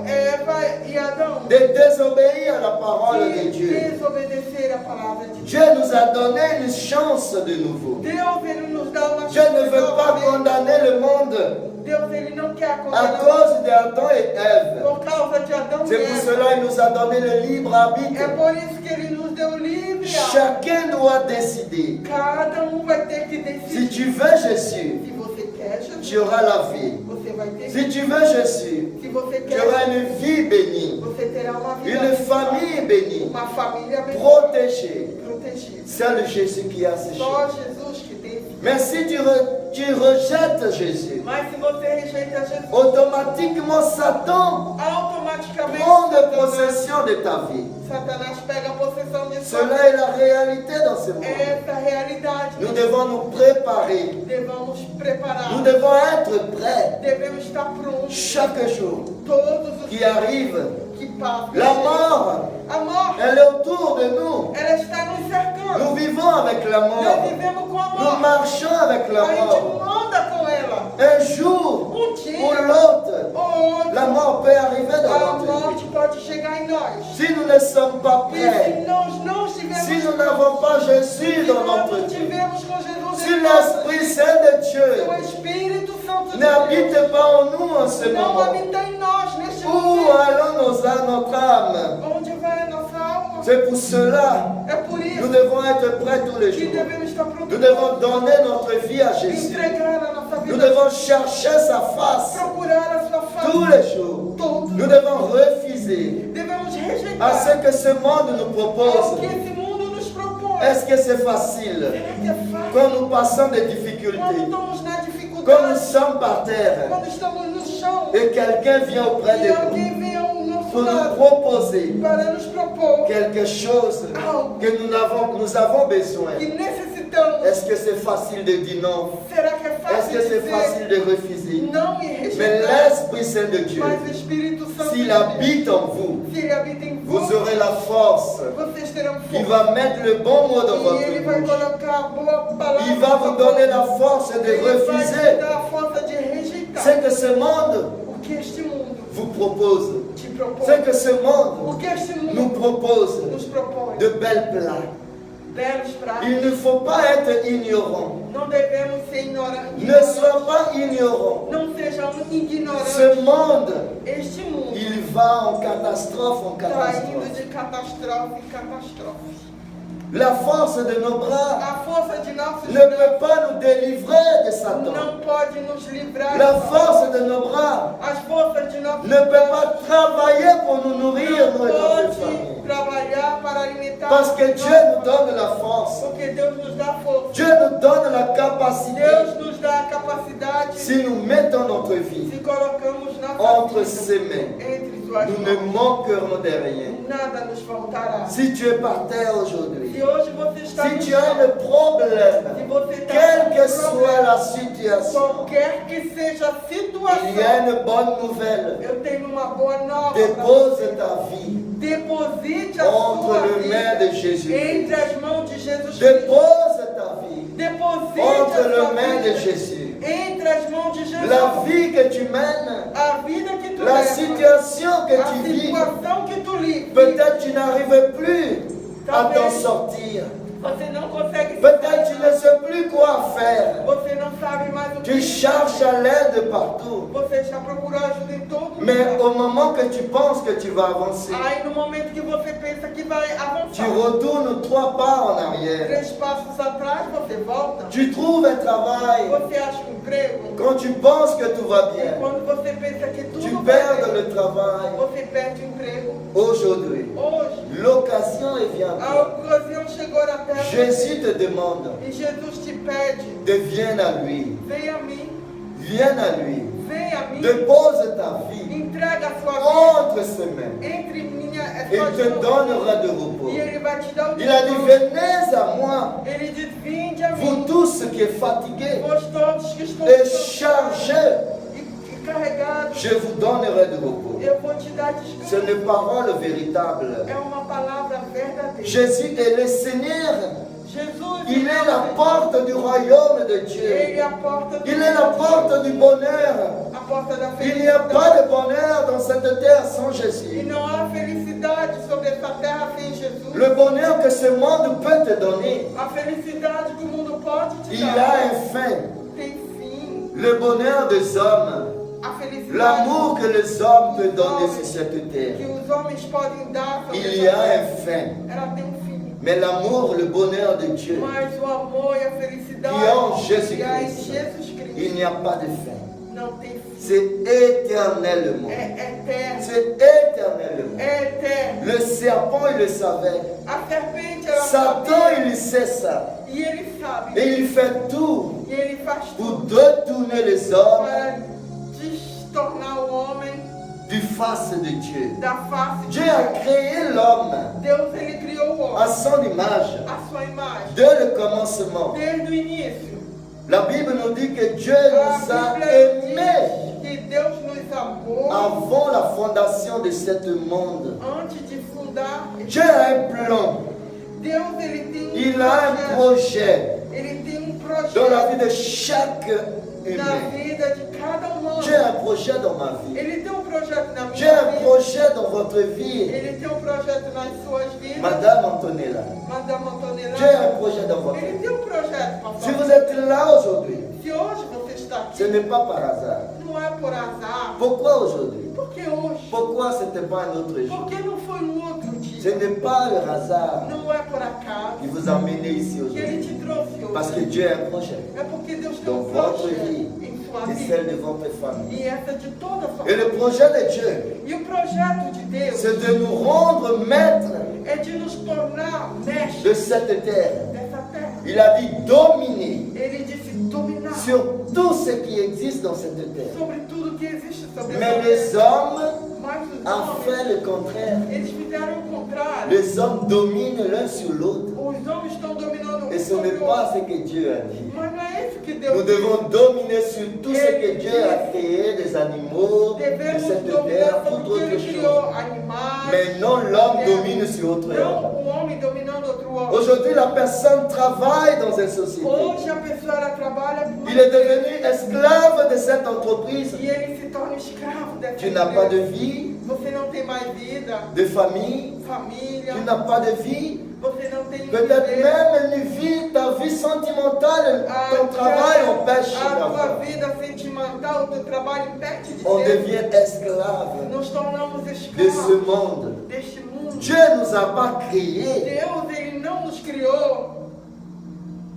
Eva e Adão de désobéir à la parole de de Dieu. desobedecer a palavra de Deus. Dieu nous a donné une chance de nouveau. Deus, ele nos dá uma Dieu ne veut pas novamente. condamner le monde Deus, ele não quer à condenar cause d'Adam et Ève. por causa de Adão e C'est pour Eva. cela qu'il nous a donné le libre arbitre. É por isso que ele nos deu livre. Chacun doit décider. Cada vai ter que Si decidir. tu veux Jésus, Se você quer Jesus, tu auras la vie. você vai ter. Si tu veux Jésus, Se você tu quer, auras une vie bénie, você terá uma vida une abençoada, famille bénie, uma família abençoada, protégée. protegida. C'est le Jésus qui a ces Só choses. Jesus que tem. Mais si tu rejettes Jésus, Mas se você rejeita Jesus, automatiquement Satan automaticamente prend de possession de ta vie. Satanás pega a possessão de sua Cela est la réalité dans ce monde. essa realidade. Nous devons nous préparer. Devemos preparar. Nous devons être prêts Devemos estar prontos chaque jour todos os qui arrive. que passam. La mort, A morte, elle est autour de nous. ela está nos cercando. Nous vivons avec la Nós mort. vivemos com a Nous morte. marchons avec la A gente mort. anda com ela. Un jour Um ou dia l'autre, ou outro, la mort peut arriver dans a notre morte vie. pode chegar em nós. Si nous ne sommes pas E prêts, se nós não estivermos si nous prontos, n'avons pas Jésus se dans nós notre não vie, estivermos com Jesus si em nós, l'Esprit Saint de Dieu o Espírito Santo de Deus n'habite pas en nous en ce não moment, habita em nós neste où momento. allons notre âme? Onde vai a nossa alma? C'est pour cela É por nous isso devons être prêts tous les que jours. devemos estar prontos. Nous devons donner notre vie à Jésus. Entregar a nossa Nous vida. devons chercher sa face Procurar a sua face. tous les jours. Todos. Nous devons refuser Devemos à rejeitar ce que ce monde nous o propose. que esse mundo nos propõe. Est-ce que c'est facile Será que é fácil? quand nous passons des Quando difficultés, estamos na quand nous dificuldade, sommes par terre quando estamos no chão, et quelqu'un vient auprès e de nous alguém vem ao nosso pour nous lado proposer para nos propor quelque chose que nous avons besoin? que necessitamos. Est-ce que c'est facile de dire non? Será que é Est-ce fácil que c'est dizer facile de refuser? não e Mais rejeitar? l'Esprit Saint de Dieu, Mas o Espírito Santo s'il de Deus, habite en vous, se ele habita em vous vós, aurez la force. vocês terão Il força. va mettre le bon mot dans E ele vai votre bouche. colocar a boa palavra. Il va vous donner la force de Ele vai te refuser dar a força de rejeitar ce que ce monde o que este mundo vous propose. te propõe. Ce que ce monde O que este mundo nous propose nos propõe. de belles plats, belos pratos. Il ne faut pas être ignorant. Não devemos ser ignorantes. Ne sois pas ignorant. Não sejamos ignorantes. Ce monde, Este mundo il va en catastrophe en está indo catastrophe. de catástrofe em catástrofe. La force de nos bras A força de nossos ne peut pas nous délivrer de Satan. não pode nos livrar. La force de nos bras As forças de nossos ne peut pas travailler pour nous nourrir, nous et notre pode famille. trabalhar para alimentar. Parce que Dieu nous donne la force. Porque Deus nos dá força. Dieu nous donne la capacité. Deus nos dá a capacidade. Si nous mettons notre vie Se colocamos na entre vida, ses mains, entre suas nous ne mãos, manquerons de rien. nada nos faltará. Si tu es par terre aujourd'hui, Se hoje você está si no tu as chão, un problème, se você está quelle que com soit problema, la situation, qualquer que seja a il y a situação, une bonne nouvelle. eu tenho uma boa nova. pra Dépose você. ta vie Deposite a entre sua les mains vida de Jésus. entre as mãos de Jesus Cristo. Dépose ta vie Deposite entre a les sua mains de vida Jésus. entre as mãos de Jesus. La vie que tu mènes, A vida que tu la leva, situation que a tu vis, situação que tu vive, peut-être tu n'arrives plus à t'en sortir. você não consegue Peut-être tu ne sais plus quoi faire. você não sabe mais o que Tu cherches à l'aide partout. Você já procurou ajuda em todo Mais lugar. au moment que tu penses que tu vas avancer, Aí no momento que você pensa que vai tu avançar, retournes 3 pas en arrière. 3 passos atrás, você volta. Tu trouves un travail. Você acha um emprego. Quand tu penses que tout va E bien, quando você pensa que tu tudo vai perds bem, le travail. você perde o emprego. Aujourd'hui, Hoje, l'occasion est bien. a ocasião chegou na terra Jésus te demande e Jesus te pede, de viens à lui. vem a mim, Viens à lui. vem a mim, Dépose ta vie entrega a sua vida entre ses mains. entre minha Il suas te mãos. donnera de repos. E Ele vai te dar o Il a dit, descanso. venez à moi, Ele diz, vinde a vous mim, tous qui êtes fatigués vós todos que estão et chargés, e carregados, je vous donnerai de repos. eu vou te dar C'est descanso. une parole véritable. É uma palavra verdadeira. Jésus est le Seigneur. Jesus, Il est la porte du royaume de Dieu. Ele é a porta do Il est la porte du bonheur. a porta da Il n'y a felicidade. pas de bonheur dans cette terre sans E Jésus. não há felicidade sobre essa terra sem Jesus. Le bonheur que ce monde peut te donner, A felicidade que o mundo pode te il a dar un fin. tem fim. Le bonheur des hommes, A felicidade l'amour que les hommes peuvent donner sur cette que terre, os homens podem dar sobre il y essa a un terra, fin. ela tem um fim. Mais l'amour, le bonheur de Dieu, Mas o amor e a felicidade que é em Jesus que há em Cristo, Jesus il Cristo n'y a pas de fin. não tem fim. C'est éternellement. É eterno. C'est éternellement. É eterno. Le serpent, il le savait. A serpente, ela Satan, sabia, il sait ça. e ele sabe. Et il fait tout E ele faz pour tudo détourner les hommes para tornar o homem du face de Dieu. da face de Dieu a créé l'homme Deus. Ele criou o à homem son image à sua imagem. dès le commencement. Desde o início. La Bible nous dit que Dieu A nous a Bíblia aimés diz que Deus nos amou avant la fondation de ce monde. antes de fundar. Dieu a un plan. Deus, ele tem Il a un projet Ele tem dans la vie projeto de chaque na humain. vida de cada humano. Dieu a un projet dans ma vie. Ele tem projeto na Dieu a minha un vida. projet dans votre vie. Ele tem projeto nas suas vidas. Madame Antonella, Madame Antonella. Dieu a un projet dans votre Ele vie. tem projeto para Si vous êtes là aujourd'hui, Se hoje você está ce aqui, n'est pas par hasard. não é por azar. Pourquoi aujourd'hui? Por que hoje? Pourquoi ce n'était pas un autre jour? Por que não foi um outro Ce dia? n'est pas le hasard Não é por acaso qui vous a mené ici que Ele aujourd'hui. te trouxe Parce que hoje. Dieu a un projet É porque Deus tem dans votre projeto vie em sua et vida. celle de votre famille. E essa de toda a sua Et le família. projet de Dieu, E o projeto de Deus c'est de nous rendre maîtres é de nos tornar mestres de cette terre. dessa terra. Il a dit dominer Ele disse dominar sur tout ce qui existe dans cette terre. sobre tudo que existe sobre Mais essa les terra. hommes Mas os ont homens, fait le contraire. eles fizeram o contrário. Les hommes dominent l'un sur l'autre. Os homens estão dominando Et um ce sobre n'est o pas outro. ce que Dieu a dit. Mas não é isso que Deus Nous diz. devons dominer sur tout ce que Dieu a créé, des animaux, de Devemos cette dominar terre, sobre toute o que autre ele chose. criou, animais. Mais non, l'homme domine sur autre homme. Não o homem dominando outro homem. Aujourd'hui, la personne travaille dans une société. Hoje a pessoa ela trabalha por Il est devenu esclave de cette entreprise. e ele se torna escravo dessa Tu n'as pas de empresa. vie, Você não tem mais vida, de famille, família, tu n'as pas de vie, Você não tem Peut-être viver. même une vie, ta vie sentimentale, ton travail empêche A tua d'avoir. vida sentimental, o teu trabalho impede de On ter. devient esclave Nos tornamos de ce escravos monde. deste mundo. Dieu ne nous a pas créés Deus, Ele não nos criou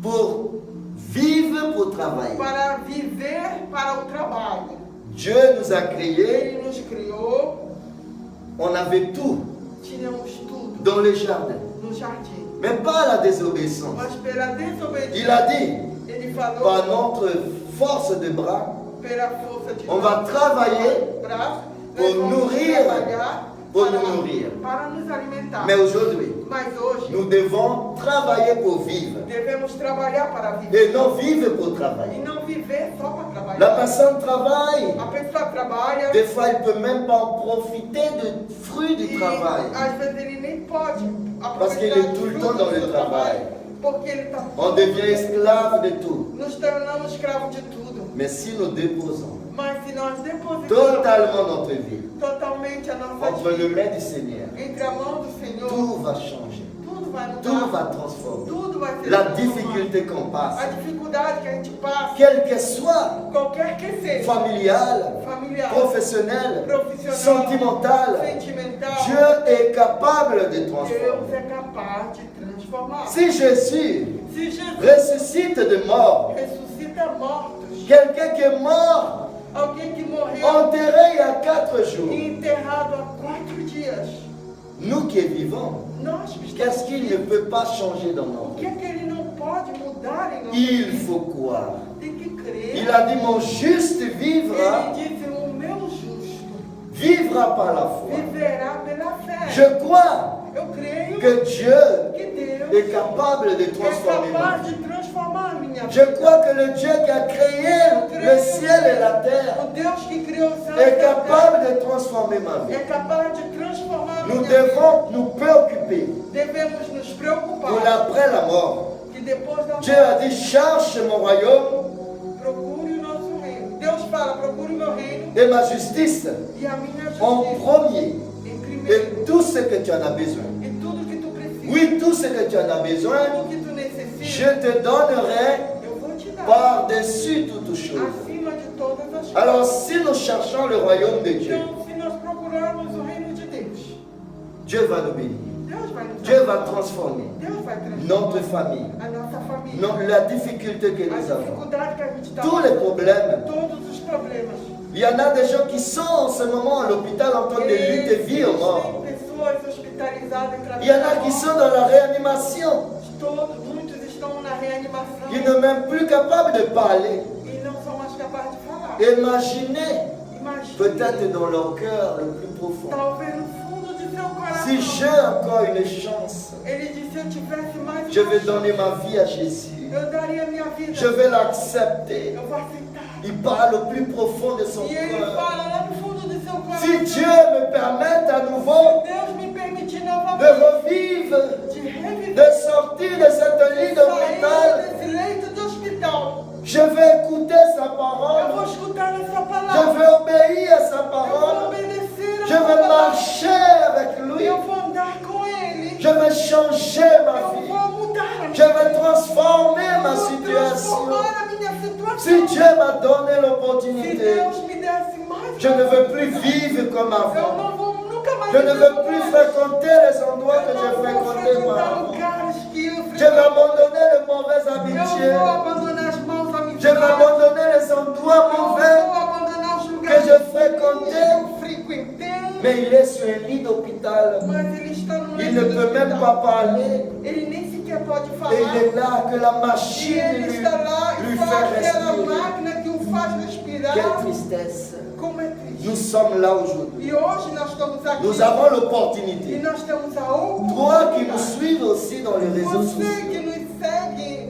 pour vivre, pour travailler. para viver para o trabalho. Dieu nous a créés, Ele nos criou, on avait tout tínhamos tudo dans le jardin, no jardim. mais pas la désobéissance. Mas pela desobediência, Il a dit, Ele falou, par notre force de bras, pela força de on va travailler braço, pour nós vamos nourrir, trabalhar pour para, nous nourrir. para nos alimentar. Mais aujourd'hui, Mas hoje, nous devons travailler pour vivre devemos trabalhar para viver. et non vivre pour E travailler. não viver só para La trabalhar. personne travaille, A pessoa trabalha des fois elle ne peut même pas en profiter du fruit du e travail. às vezes ele nem pode Parce qu'il aproveitar est tout le o temps fruto dans do le seu travail. Porque ele está On devient esclave de tout. nos tornamos escravos de tudo. Mais si nous déposons Mas se nós depositamos totalement notre vie totalmente a nossa entre vida les mains du Seigneur, entre a mão do Senhor, tout va changer. tudo vai Tout mudar. va transformer. Tudo vai ser La transformado. difficulté qu'on A passe, dificuldade que a gente passa, quelle qu'elle soit, qualquer que seja, familiale, familiar, professionnelle, profissional, sentimentale, sentimental, Dieu est capable de Deus transformer. é capaz de transformar. Si Jésus Se Jesus ressuscite de mort, ressuscita mortos, quelqu'un qui est mort, alguém que morreu enterré il y a 4 jours, e enterrado há 4 dias, nous qui vivons, nós que qu'est-ce estamos qu'il ne vivos, peut pas changer dans o notre que vie? é que ele não pode mudar em nossa Il vida? faut croire. Tem que crer. Il a dit, mon juste vivra, Ele disse, o meu justo vivra par la foi. viverá pela fé. Je crois Eu creio que Dieu que Deus est capable de é transformer ma capaz vie. de transformar a minha Je vida. crois que le Dieu qui a créé le ciel et la terre O Deus que criou o céu e est a terra capable de transformer ma vie. é capaz de transformar a Nous minha vida. devons nous préoccuper Devemos nos pour preocupar l'après la mort. que depois da Dieu a dit, cherche mon royaume procure o nosso reino. Deus fala, procure o meu reino et ma justice e a minha en justiça premier. em primeiro. Et tout ce que tu en as besoin. E tudo que tu precisa, Oui, tout ce que tu en as besoin, tudo que tu necessita, je te donnerai eu vou te dar. par-dessus toutes choses. Acima de todas as coisas. Alors, si nous cherchons le royaume de Dieu, Então, se nós procurarmos o reino de Deus, Dieu va nous bénir. Deus vai nos Dieu va abençoar. transformer Deus vai transformar notre famille, a nossa família. la difficulté que A nous avons, dificuldade que a gente está tous les problèmes. todos os problemas. Il y en a des gens qui sont en ce moment à l'hôpital en train de lutter vie ou mort. Existem pessoas hospitalizadas entre a Il y en vida e a a qui morte. sont dans la réanimation. Muitos estão na reanimação Ils ne sont même plus capables de parler. e não são mais capazes de falar. Imaginez, Imagine, peut-être dans leur cœur le plus profond, talvez no fundo de seu coração, si j'ai encore une chance, ele disse, se eu tivesse mais je uma vais chance, donner ma vie à Jésus. eu daria minha vida. Je vais l'accepter. Eu vou aceitar. Il parle au plus profond de son E ele cœur. fala lá no fundo do seu coração. Si Dieu me permet à nouveau Deus me permitir de novamente revivre, de reviver, de sortir de cette lit sair d'hôpital, desse leito de hospital. je vais écouter sa Eu vou parole. escutar essa Je palavra. vais obéir à sa Eu vou parole. obedecer a Je sua vais palavra. marcher avec lui. Eu vou andar com ele. Je vais changer ma Eu vie. vou mudar a minha Je vais transformer ma Eu vou situation. transformar a minha situação. Si Dieu m'a donné Se l'opportunité, Deus me desse mais je ne veux plus vivre comme eu avant. não vou nunca mais Je ne viver veux plus como fréquenter les endroits que eu j'ai não vou fréquentés frequentar auparavant. lugares que eu Je vais frequento. abandonner les mauvaises Eu habitudes. vou abandonar as maus amizades. Je vais abandonner les endroits Eu mauvais. vou abandonar os lugares que je fréquentais. que eu frequentei. Mais il est sur un lit d'hôpital. Mas ele está no Il leito ne do peut même hospital. pas parler. Ele nem sequer pode falar. Et il est là que la E machine ele lui, está lá lui e só fait aquela respirer. máquina que o faz respirar. Quelle tristesse. Como é triste. Nous sommes là aujourd'hui. E hoje nós estamos aqui. Nous avons E l'opportunité. nós temos a oportunidade. Toi qui nous suives aussi dans les réseaux Você sociaux, que nos segue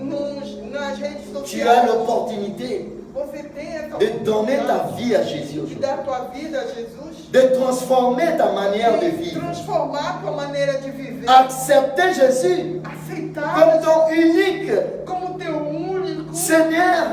nas redes tu as sociais. l'opportunité Você tem essa de donner ta oportunidade vie à Jésus de aujourd'hui. dar tua vida a Jesus. De transformer ta manière de De vivre. transformar tua maneira de viver. Accepter Jésus Aceitar comme ton unique como teu único Seigneur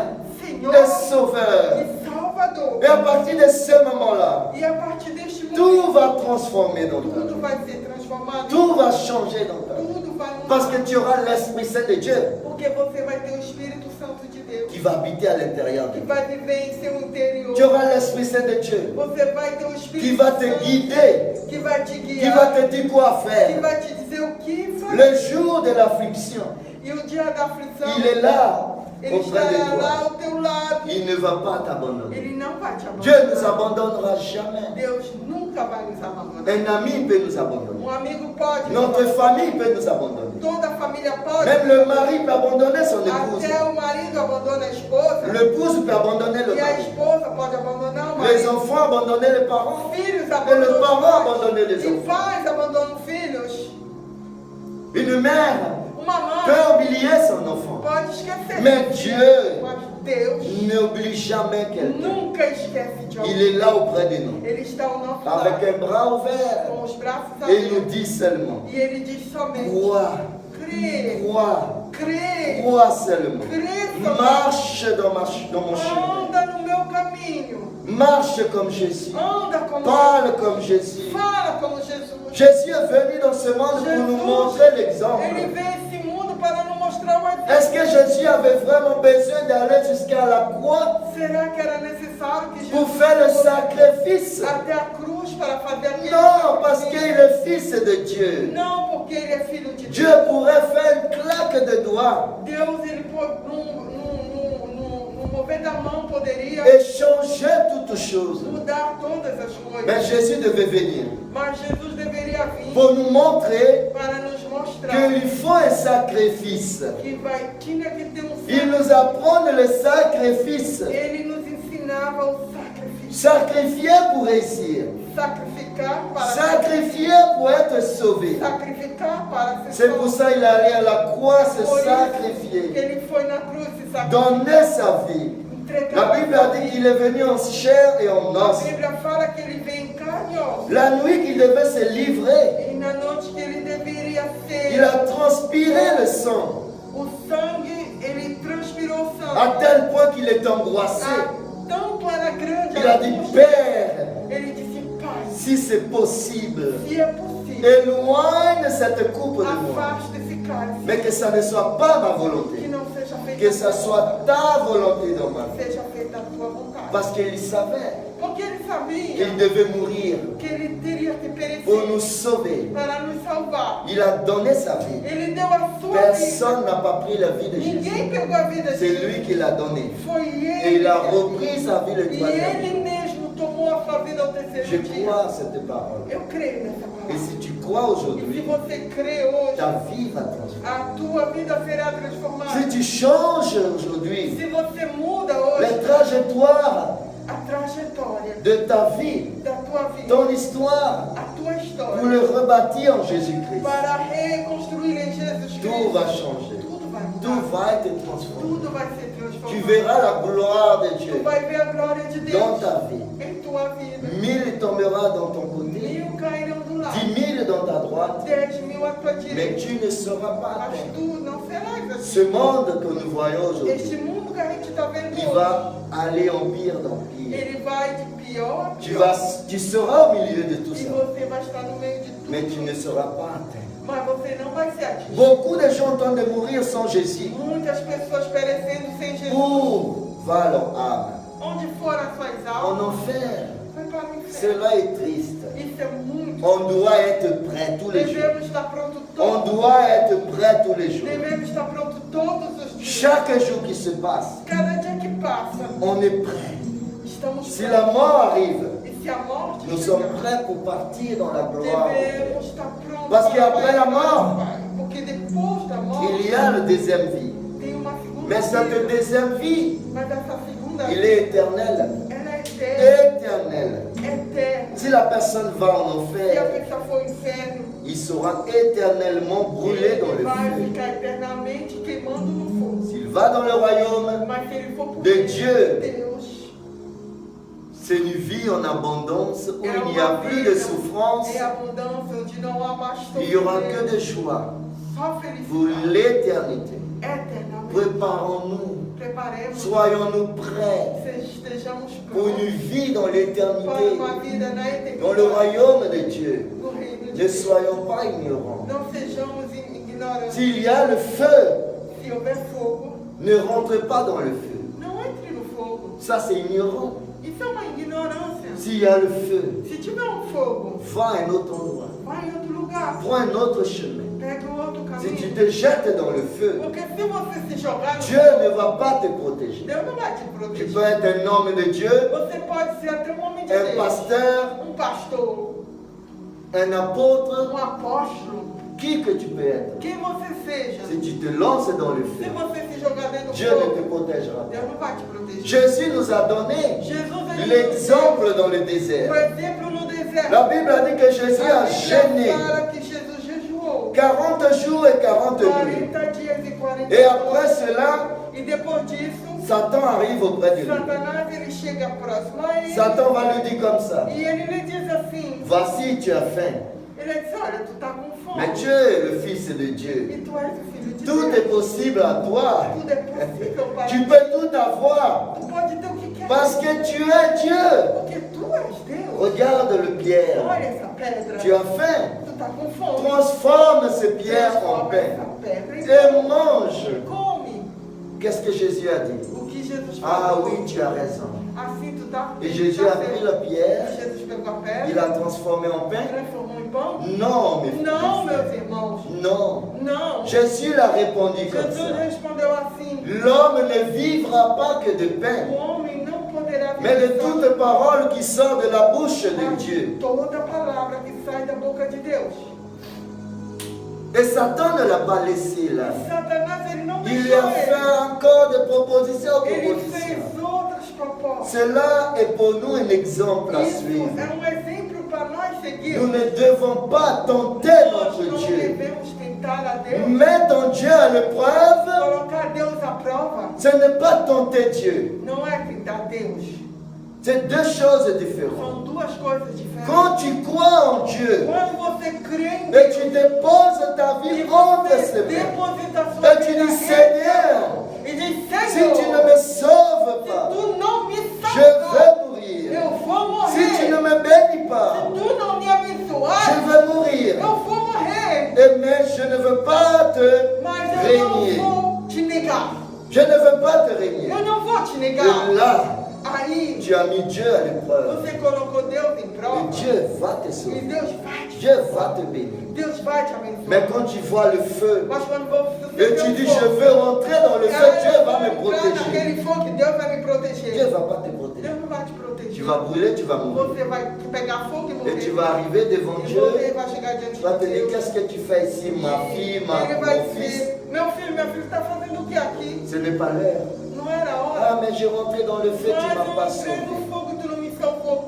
Senhor et Sauveur. e Salvador. Et à partir de ce moment-là, E a partir deste tout momento, va transformer dans ta tudo vie. vai ser transformado. Tout va changer dans ta vie. Tudo vai mudar. Parce que tu auras l'Esprit Saint de Dieu Porque você vai ter o Espírito Santo de Deus. qui va habiter à l'intérieur de Que toi. vai viver em seu interior. Tu auras l'Esprit Saint de Dieu Você vai ter o Espírito qui va te Santo guider, que vai te qui guiar. va te dire quoi Que faire. vai te dizer o que fazer. Le jour de l'affliction, E o dia da aflição, il est là, Ele auprès de estará lá toi. ao teu lado. Il ne va pas t'abandonner. Ele não vai te Dieu ne nous abandonar. abandonnera jamais. Deus nunca vai nos abandonar. Un ami peut nous abandonner. Um amigo pode. Notre famille peut nous abandonner. Toda a família pode. Même le mari peut abandonner son épouse. Até o marido abandona a esposa. L'épouse peut abandonner le E a mari. esposa pode abandonar o Les marido. enfants abandonner les parents. Os filhos Et le abandonam parent os pais. abandonner les E enfants. pais abandonam filhos. Une mère Uma mãe peut oublier son enfant. pode esquecer. Mais Dieu Mas Deus n'oublie jamais quelqu'un. nunca esquece de Il alguém. est là auprès de nous. Ele está ao nosso Avec lado. un bras ouvert. Com os braços Et il nous abertos. dit seulement, E ele diz somente: crois, crê, crois, crê, crois seulement. crê somente. Marche dans mon chemin. Anda no meu caminho. Marche comme Jésus. Anda como Parle comme Jésus. Fala como Jesus. Jésus est venu dans ce monde pour nous montrer l'exemple. Ele veio a esse mundo para nos mostrar o exemplo. Est-ce que Jésus avait vraiment besoin d'aller jusqu'à la croix Será que era necessário que pour Jesus faire le fosse sacrifice? até a cruz para fazer aquele Non, parce qu'il sacrifício? est fils de Dieu. Não, porque ele é filho de Dieu Deus. pourrait faire une claque de doigts Deus, ele num mover da mão poderia et changer toutes choses. mudar todas as coisas. Mais Jésus devait venir Mas Jesus deveria vir pour nous montrer para nos mostrar qu'il faut un sacrifice. que tinha que ter Il nous apprend le sacrifice. Ele nos ensinava o sacrifício. Sacrifier pour réussir. Sacrificar para Sacrifier pour être sauvé. sacrificar para ser C'est pour ça qu'il est allé à la croix se Por isso que sacrifier. ele foi na cruz se sacrificar. Donner sa vie. Entregar La Bible a dit qu'il est venu en chair et en A os. Bíblia fala que ele veio em carne e osso. La nuit qu'il devait se livrer, E na noite que ele deveria il ser, a transpiré le sang o sangue, ele transpirou o à sangue. tel point qu'il est angoissé. Tanto era grande Il a a dit, angústia, Père, ele disse, Pai, si c'est possible, se é possível, éloigne cette coupe de moi. afaste esse cálice, Mais que ça ne soit pas ma que volonté, não seja feita que ça soit ta volonté dans ma vie. seja feita a tua vontade. Parce qu'il savait Porque ele sabia qu'il devait mourir que ele teria que pour nous perecer sauver. para nos salvar. Il a donné sa vie. Ele deu a sua vida. Personne n'a pas pris la vie de Jésus. Ninguém pegou a vida de C'est Jesus. lui qui l'a donné. Foi Et ele. il a repris sa vie le E troisième ele jour. mesmo tomou a sua vida ao terceiro Je dia. crois à cette parole. Eu creio nessa Et palavra. si tu crois E se aujourd'hui, você crê hoje, ta vie va transformer. a tua vida será transformada. Si tu changes aujourd'hui Se você muda hoje les trajectoires a trajetória de ta vie, da tua vida, ton histoire, a tua história, pour le rebâtir en Jésus-Christ, para reconstruir em Jesus tout va Cristo, changer. tudo vai Tout mudar. va être transformé. Tudo vai ser Tu transformado. verras la gloire de Tu Dieu vai ver a glória de dans Deus ta vie. em tua vida. 1000 tombera dans ton côté, 1000 cairão do lado, 10 000 dans ta droite, 10.000 à tua mais direita. tu ne seras pas Mas atteint. tu não serás Ce assim. monde que nous voyons Este aujourd'hui, mundo que a gente está vendo il hoje, va aller en pire dans pire. ele vai de pior a Tu, pior. tu seras au milieu de tout E ça, você vai estar no meio de tudo. mais tu ne seras pas atteint. Mas você não vai ser atingido. Beaucoup de gens tentent de mourir sans Jésus. Muitas pessoas perecendo sem Jesus. Où va leur âme? Onde foram as suas En almas, enfer. foi para o inferno. Cela est triste. Isso é muito. On doit être prêt tous les jours. Devemos estar pronto On todos. doit être prêt tous les jours. Devemos estar pronto todos os dias. Chaque jour qui se passe, Cada dia que passa, on est prêt. estamos Si la mort arrive, E se a morte nous chegar, sommes prêts pour partir dans la gloire. devemos estar prontos. Parce que para après la mort, Pai. Porque depois da morte Il y a le deuxième vie. tem uma segunda Mais cette vida. deuxième vie, Mas essa segunda il vida, est éternel. ela é eterna. Éternel. Eterna. Si la personne va en Se a enfer, pessoa for ao inferno, il sera éternellement brûlé dans ele le vai feu. ficar eternamente queimando no fogo. S'il va dans le royaume, Mas se ele for por de Dieu, Deus, c'est une vie en abondance où é il n'y a uma plus de vida souffrance, em abundância, onde não há mais il n'y aura que sofrimento, des joies só pour felicidade. l'éternité. Eternamente. Préparons-nous, Preparemos, soyons-nous prêts estejamos pour une prontos vie dans para l'éternité, uma vida na eternidade. dans le royaume de Dieu. No reino de Ne Deus. soyons pas ignorants. Não sejamos ignorantes. ignorância. S'il y a le feu, Se houver fogo, ne rentre pas dans le feu. não entre no fogo. Ça, c'est ignorant. Isso é uma ignorância. S'il y a le feu, Se tiver fogo, va à un autre endroit. vai em outro lugar. Prends un autre chemin. Pega o outro Si tu caminho. te jettes dans le feu, Porque se você se jogar no Dieu ne fogo, va pas te protéger. Deus não vai te Tu proteger. peux être un homme de Dieu, Você pode ser até um homem de un Deus, pasteur, pastor, un apôtre, apóstolo, qui que tu peux être. quem você seja. Si tu te lances dans le Se feu, você se jogar dentro do Dieu ne te fogo, protégera pas. Deus não vai te proteger. Jésus nous a donné Jesus ele l'exemple dans le nos deu désert. o exemplo no deserto. La Bible a dit que Jésus a A jeûné Bíblia fala que Jesus jejuou 40 jours et 40 nuits. 40 dias e 40 Et après cela, E depois disso, Satan arrive auprès de lui. Satanás ele chega próximo a ele. Satan va lui dire comme ça: E ele lhe diz assim. voici, tu as faim. Ele diz, olha, tu tá com fome. Mais Dieu est le Fils de Dieu. E tu és o filho de Tout Deus. est possible à toi. Tudo é possível para Tu peux tout avoir Tu pode ter o que quer. parce que tu es Dieu. Porque tu és Deus. Regarde le pierre. Olha essa pedra. Tu as faim. Tu tá com fome. Transforme ces pierres en Transforma pain essa pedra em et pão. mange. Come. Qu'est-ce que Jésus a dit? O que Jesus Ah falou. oui, tu as raison. Assim tu tá. Et Jésus a pris la pierre, Jesus pegou a il pedra. a transformé en pain. Transformou em pão. Non, mes Não, meus frères. irmãos. Non. Não. Jésus l'a répondu comme Jesus ça. respondeu assim. L'homme ne vivra pas que de O pain, homem não poderá viver mais de só toute parole qui sort de la bouche de Dieu. toda palavra que sai da boca de Deus. Et Satan ne l'a pas laissé là. Satanás ele não Il lui deixou a fait ele. encore des propositions, Ele propositions. fez outras propostas. Cela est pour nous un exemple à Isso suivre. é exemplo para nós Nous seguirmos. ne devons pas tenter Nós notre não Dieu. devemos tentar a Deus, Mettre ton Dieu à l'épreuve, colocar Deus à prova. ce n'est pas tenter Dieu. Não é tentar Deus. C'est deux choses différentes. São duas coisas diferentes. Quand tu crois en Dieu Quando você crê em et Deus, tu déposes ta e vie entre você ses mains, deposita a sua et tu vida dis, em Seigneur, Deus, e diz, si Senhor, tu ne me sauves se pas, tu não me je salvar, vais mourir. eu vou morrer. Si tu ne me bénis pas, Se tu não me abençoar, je vais mourir. eu vou morrer. Et mais je ne veux pas te Mas eu não régner. vou te negar. Je ne veux pas te régner. Eu não vou te negar. Et là, Aí, tu as mis Dieu à l'épreuve. você colocou Deus em Et prova. Dieu va te E sauver. Deus vai te Dieu va te bénir. Deus vai te Mais abençoar. quand tu vois le feu, Mas quando você et tu dis, je veux rentrer dans le feu, Dieu va me protéger. naquele fogo que Deus vai me Dieu proteger. ne va pas te protéger. Deus não vai te Tu proteger. vas brûler, tu vas mourir. Você vai pegar fogo e morrer. Et tu vas arriver devant E Dieu. você vai chegar diante Tu vas te de dire, Deus. qu'est-ce que tu fais ici, ma fille, Ele vai mon fils? dizer, meu filho está fazendo o que aqui? Ce n'est pas l'heure. Não era a hora. Ah, mais j'ai rentré dans le feu, tu Mas ne m'as pas eu entrei sauvé. no fogo e tu não me salvou.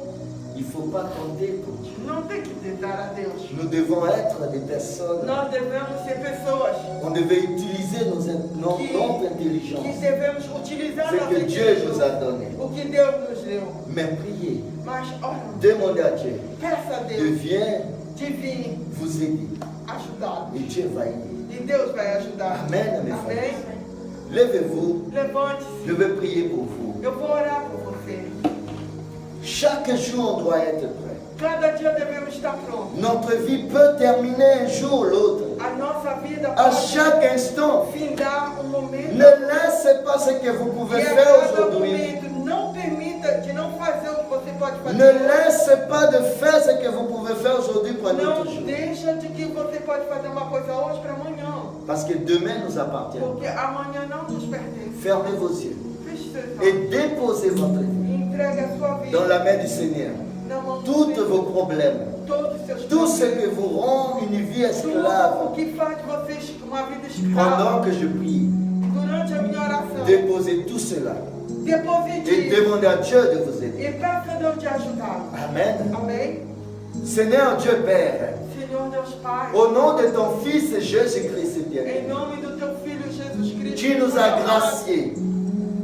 Il ne faut pas tenter ton Dieu. Não tem que tentar a Deus. Nous devons être des personnes. Nós devemos ser pessoas On devait utiliser notre que intelligence. devemos utilizar Ce nossa que Dieu nous inteligência. a donné. O que Deus nos deu. Mais priez. Mas, olha, Demandez à Dieu peça a de Deus viens de vir vous aider. ajudar. Et Dieu va aider. E Deus vai ajudar. Amen, mes Amém? frères. Levez-vous. Levante-se. Je vais prier pour vous. Eu vou orar por você. Chaque jour, on doit être prêt. Cada dia devemos estar prontos. Notre vie peut terminer un jour ou l'autre. A nossa vida À pode chaque instant. findar um momento. Ne laissez pas ce que vous pouvez E a faire cada aujourd'hui. momento não permita de não fazer o que você pode fazer. Ne laissez pas de faire ce que vous pouvez faire aujourd'hui pour un Não autre jour. deixa de que você pode fazer uma coisa hoje para amanhã. Parce que demain nous appartient. Porque amanhã não nos pertence. Fermez vos yeux Feche seus et olhos. déposez votre vie E entregue a sua vida dans la main du Seigneur. na mão do Tous Senhor. vos problèmes, Todos os seus tout ce problemas. que vous rend une vie Tudo esclave, o que faz de você uma vida pendant escrava. que je prie, Durante a minha oração. déposez tout cela Deposite et isso. demandez à Dieu de vous aider. E peça a Deus te ajudar. Amen. Amém? Seigneur Dieu Père, Senhor Deus Pai. au nom de ton Fils Jésus-Christ Em bien-aimé, nome do teu Filho Jesus Cristo. tu nous as graciés,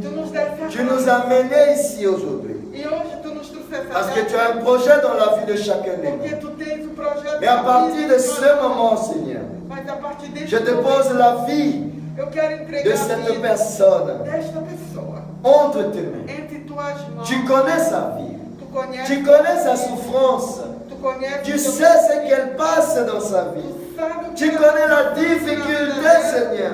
Tu nos deste a tu nous as menés ici aujourd'hui. E hoje tu nos trouxeste Parce que tu as un projet dans la vie de chacun de Porque nous. tu tens um projeto. Mais à na partir vida de de ce cada um. moment, Seigneur, Mas a partir deste je dépose momento, la vie eu quero entregar de a cette vida personne desta pessoa entre tes mains. entre tuas mãos. Tu connais sa vie, Tu conheces, tu connais sa souffrance, tu conheces tu o teu sais ce qu'elle passe dans sa vie. Tu Tu connais la difficulté, Seigneur,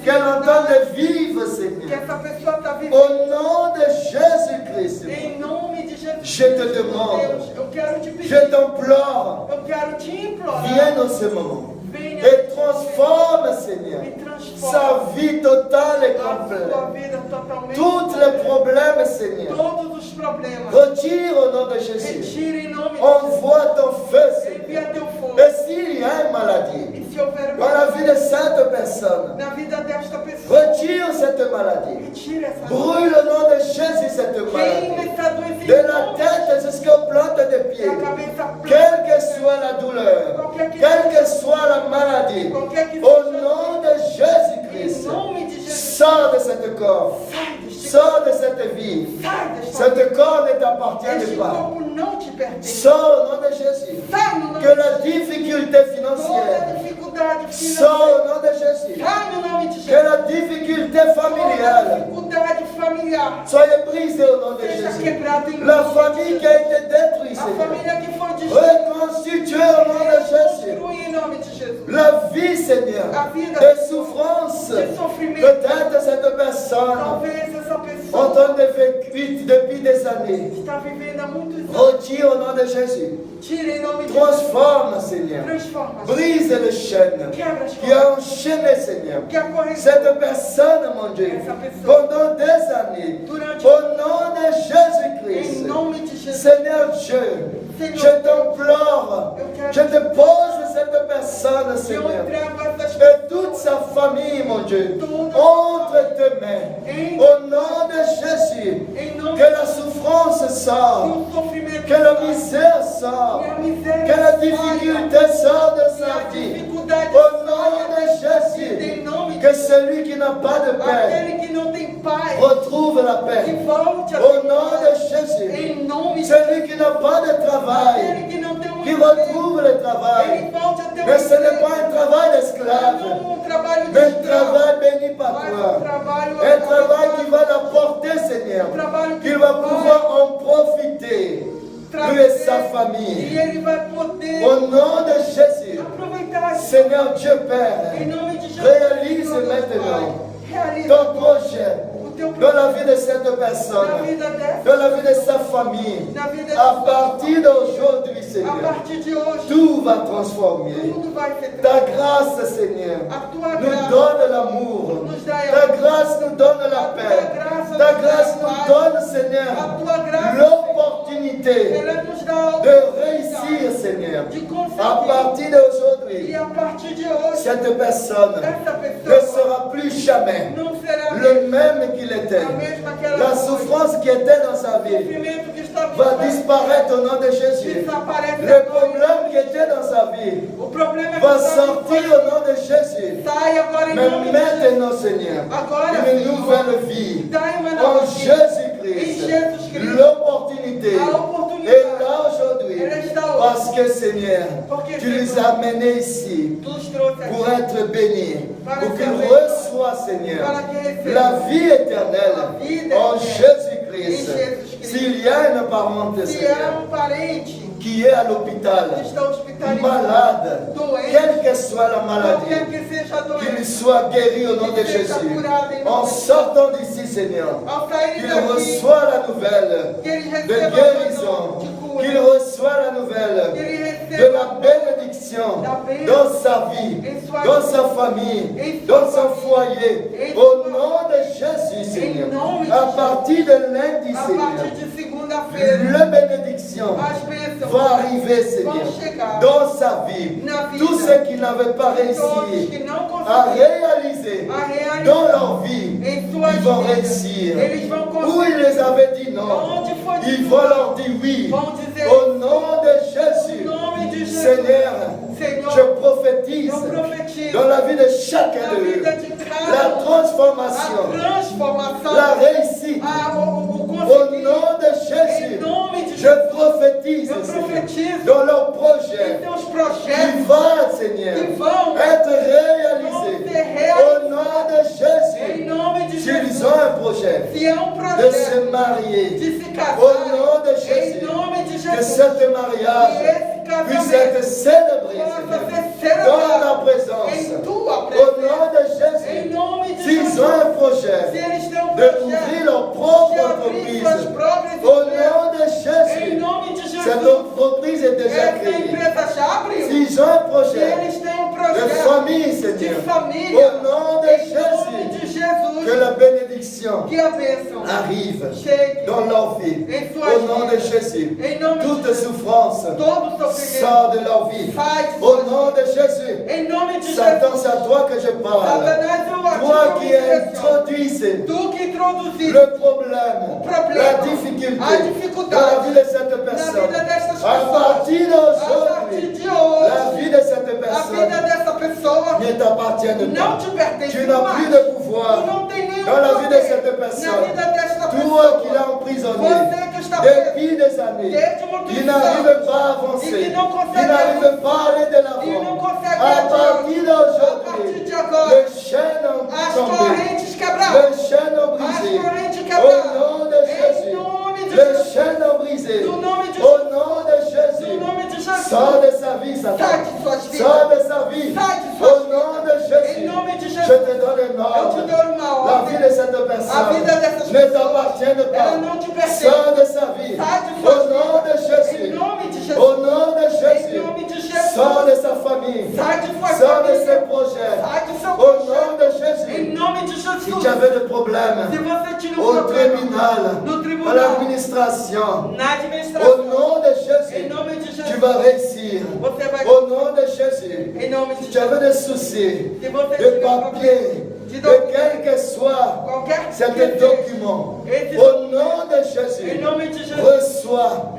qu'elle est en train de vivre, que Seigneur. essa pessoa está vivendo. Au nom de Jésus-Christ, Em nome de Jesus. je te demande, Deus, eu quero te pedir. je t'implore, Eu quero te implorar. viens en ce moment Venha et transforme, Seigneur, e transforma sa vie totale et a sua complète. vida totalmente. Tous les problèmes, Seigneur, Todos os problemas. retire au nom de Jésus. Retire em nome de Jesus. Envoie ton feu, Envia Seigneur. teu fogo. Et s'il y a une maladie E se houver dans la vie de cette personne, na vida desta pessoa, retire cette maladie. retire essa Brûle au nom de Jésus cette maladie. Queima essa doença De la tête jusqu'aux plantes des pieds. da cabeça Quelle que soit la douleur, quelle que soit la maladie, au nom de Em Jésus-Christ, nome de Jesus. sors de ce corps, Sai deste sors de cette vie. Sai desta vida. Ce corps ne t'appartient Este pas. corpo não te pertence. Sors au nom de Jésus. Sai no nome Que la difficulté Toda financière dificuldade sort financeira. au nom de Jésus. Sai no nome de Que Jesus. la difficulté Toda familiale dificuldade familiar. soit brisée au nom de Seja Jésus. quebrada em La nome de famille qui a été détruite, A Seigneur, família que foi destruída. reconstituée au nom de Jésus. Reconstrui em nome de Jesus. La vie, Seigneur, A vida des souffrances, de sofrimento. peut-être cette personne Talvez essa en pessoa train de vivre depuis des années. está vivendo há muitos anos. Retire au nom de Jésus. Tire em nome de Jesus. Transforme, Seigneur. Transforma. Brise les chaînes Quebra as qui a enchaîné, Seigneur. Que a corrente Cette personne, mon Dieu, Essa pessoa. pendant des années, durante au nom de em Jésus-Christ, nome de Jesus. Seigneur Dieu, Senhor, je t'implore, eu quero je te pose cette personne, eu Seigneur, entrego essas et toute sa famille, mon Dieu, entre tes mains, au nom de Jésus, em nome que la souffrance que sorte, o sofrimento que la misère sorte, que a miséria que la saia, difficulté sorte de que sa a vie, dificuldade au nom de saia, Jésus, em nome que de celui qui n'a pas de paix aquele que não tem paz retrouve la que paix, volte a au ter nom paz. de Jésus, Em nome de celui qui n'a pas de travail, aquele que não tem qui emprego, retrouve le travail, ele volte a ter mais ce n'est emprego. pas un travail d'esclave, Não um trabalho de mais un escravo, travail béni par mas um toi. trabalho Un travail qui va l'apporter, Seigneur. um trabalho Qu'il va pouvoir en profiter, lui et sa e famille. ele vai poder Au nom de Jésus, aproveitar esse Seigneur Dieu em Père, nome de Jesus. réalise Deus maintenant Pai, realiza ton projet o teu dans la projeto vie de cette na personne, vida dessa, dans la vie de sa famille. na vida À dessa partir d'aujourd'hui, a Seigneur, partir de hoje, tout va transformer. tudo vai ser Ta transformado. grâce, Seigneur, A tua nous graça donne l'amour. nos dá Ta grâce nous donne la paix. Ta grâce nous donne, Seigneur, a tua graça, l'opportunité ela nos dá a de oportunidade réussir, Seigneur. de À conseguir. partir d'aujourd'hui, E a partir de hoje, cette personne essa ne pessoa sera plus jamais não será le même qu'il était. a mesma que ela La foi. souffrance qui était dans sa O vie sofrimento que está va disparaître au nom de Jésus. desaparece Le agora. problème qui était dans sa vie O problema é va que sortir au nom de Jésus. sai agora em Mais nome de Jesus. maintenant, Seigneur, Agora, une Senhor, nouvelle vie dá uma en nova vida. Jésus-Christ. Em Jesus Cristo. L'opportunité A oportunidade. est là aujourd'hui. Elle est là aujourd'hui. Parce que, Seigneur, Porque, tu les Senhor, as amenés ici Tu os trouxe pour aqui être bénis, Para pour qu'ils ser reçoivent, Seigneur, para que recebam la vie éternelle a vida en eterna Jésus-Christ. em Jesus Cristo. S'il y a une parente, Se Seigneur, há parente qui est à l'hôpital, que está hospitalizado, malade, doente, quelle que soit la qualquer maladie, que seja a qu'il doença, soit guéri au nom de qu'il seja Jésus. curado em En nome de sortant d'ici, Seigneur, ao sair qu'il daqui, reçoit la nouvelle que ele de receba a guérison, de cura, qu'il reçoit la que nouvelle ele de receba la bénédiction da bênção dans sa vie, em sua dans vida, sa famille, em dans sua son foyer. em Au sua- nom de Jésus, Seigneur, nome de à Jesus. partir de lundi, a Seigneur, partir de segunda-feira, la bénédiction as bênçãos va arriver, Seigneur, vão chegar dans sa vie. na vida. Tous ceux qui n'avaient pas Todos réussi que não à conseguiram réaliser a realizar dans leur vie, em suas ils vont vidas, réussir. eles vão Où conseguir. il les avait dit non, Onde foi ils dito vont não, leur dire oui. vão dizer Au nom de em Jésus, nome de Jesus. Seigneur, Senhor, je prophétise eu profetizo dans la vie de chacun na d'eux vida de la cada um transformation, a transformação, la réussite. o Au conseguir. nom de Em Jésus, nome de je Jesus, prophétise, eu Seigneur, profetizo dans leur em projet teus qui projetos va, Seigneur, que vão être vão réalisé. ser Au realizados nom de em Jésus, nome de s'ils Jesus. ont un projet Se é um de projeto se marier, de se casar, au nom de Jésus, em nome de que Jesus, ce que mariage esse puisse casamento être célébré, possa Seigneur, ser dans celebrado Cette entreprise est déjà essa créée. empresa já abriu. S'ils ont un E projet eles têm um de projeto famille, de Seigneur, família. au nom de Em nome Jésus, de Jesus, que la bénédiction que a bênção arrive chegue dans leur vie. em sua Au nom de vida. Jésus, Em nome de toute Jesus, souffrance todo sofrimento sort de leur vie. sai de Au sua nom vida. de Jésus, Em nome de Satan, Jesus, c'est à toi que je parle. Satanás, eu Toi te qui direciono. introduis Tu que introduziste le problème, problema, la difficulté a dans dificuldade la vie de cette na personne. vida destas À pessoas. partir A partir d'aujourd'hui, de hoje, la vie de cette a vida personne dessa pessoa ne t'appartient não pas. te pertence Tu n'as mais. plus de pouvoir Tu não tem nenhum dans la vie de poder cette na personne. vida desta Toi pessoa. qui l'as emprisonné Você que está preso depuis des années, desde muitos tu anos n'arrives pas à e avancer, que não tu consegue n'arrives pas à aller de e não l'avant. consegue À adiante. partir A d'aujourd'hui, partir de agora, les chaînes ont as tombé, correntes quebradas. les chaînes ont As brisé. correntes Au quebradas. nom de Em Jésus, nome de les Jesus. chaînes ont brisé. Do nome de Au Jesus. nom de Do Jésus, nome de Jesus. sors de sa vie, Sai Satan. de suas vidas. Sors de sa vie. Sai de suas Au nom de Em Jésus, nome de je Jesus. te donne un Eu te ordre. dou uma La vie ordem. de cette A personne vida dessas ne t'appartient pessoas, pas. ela não te pertence. Sors de sa vie. Sai de Au suas nom de vidas. Em Jésus. nome de Jesus. Au nom de Em Jésus. nome de Jesus. Sors de sa famille. Sai de sua Sors de família. ses projets. Sai do seu Au nom projeto. de Em Jésus. nome de Si Jesus. tu avais des problèmes Se você tira au um problema tribunal, no à tribunal, l'administration, na au administração, nom de em Jésus, nome de Jesus, tu vas réussir. você vai, Au nom de Jésus, em nome de si tu avais des soucis se você de tiver papier, de de quel que soit qualquer cet que document, esse au nom de em Jésus, nome de Jesus, reçois,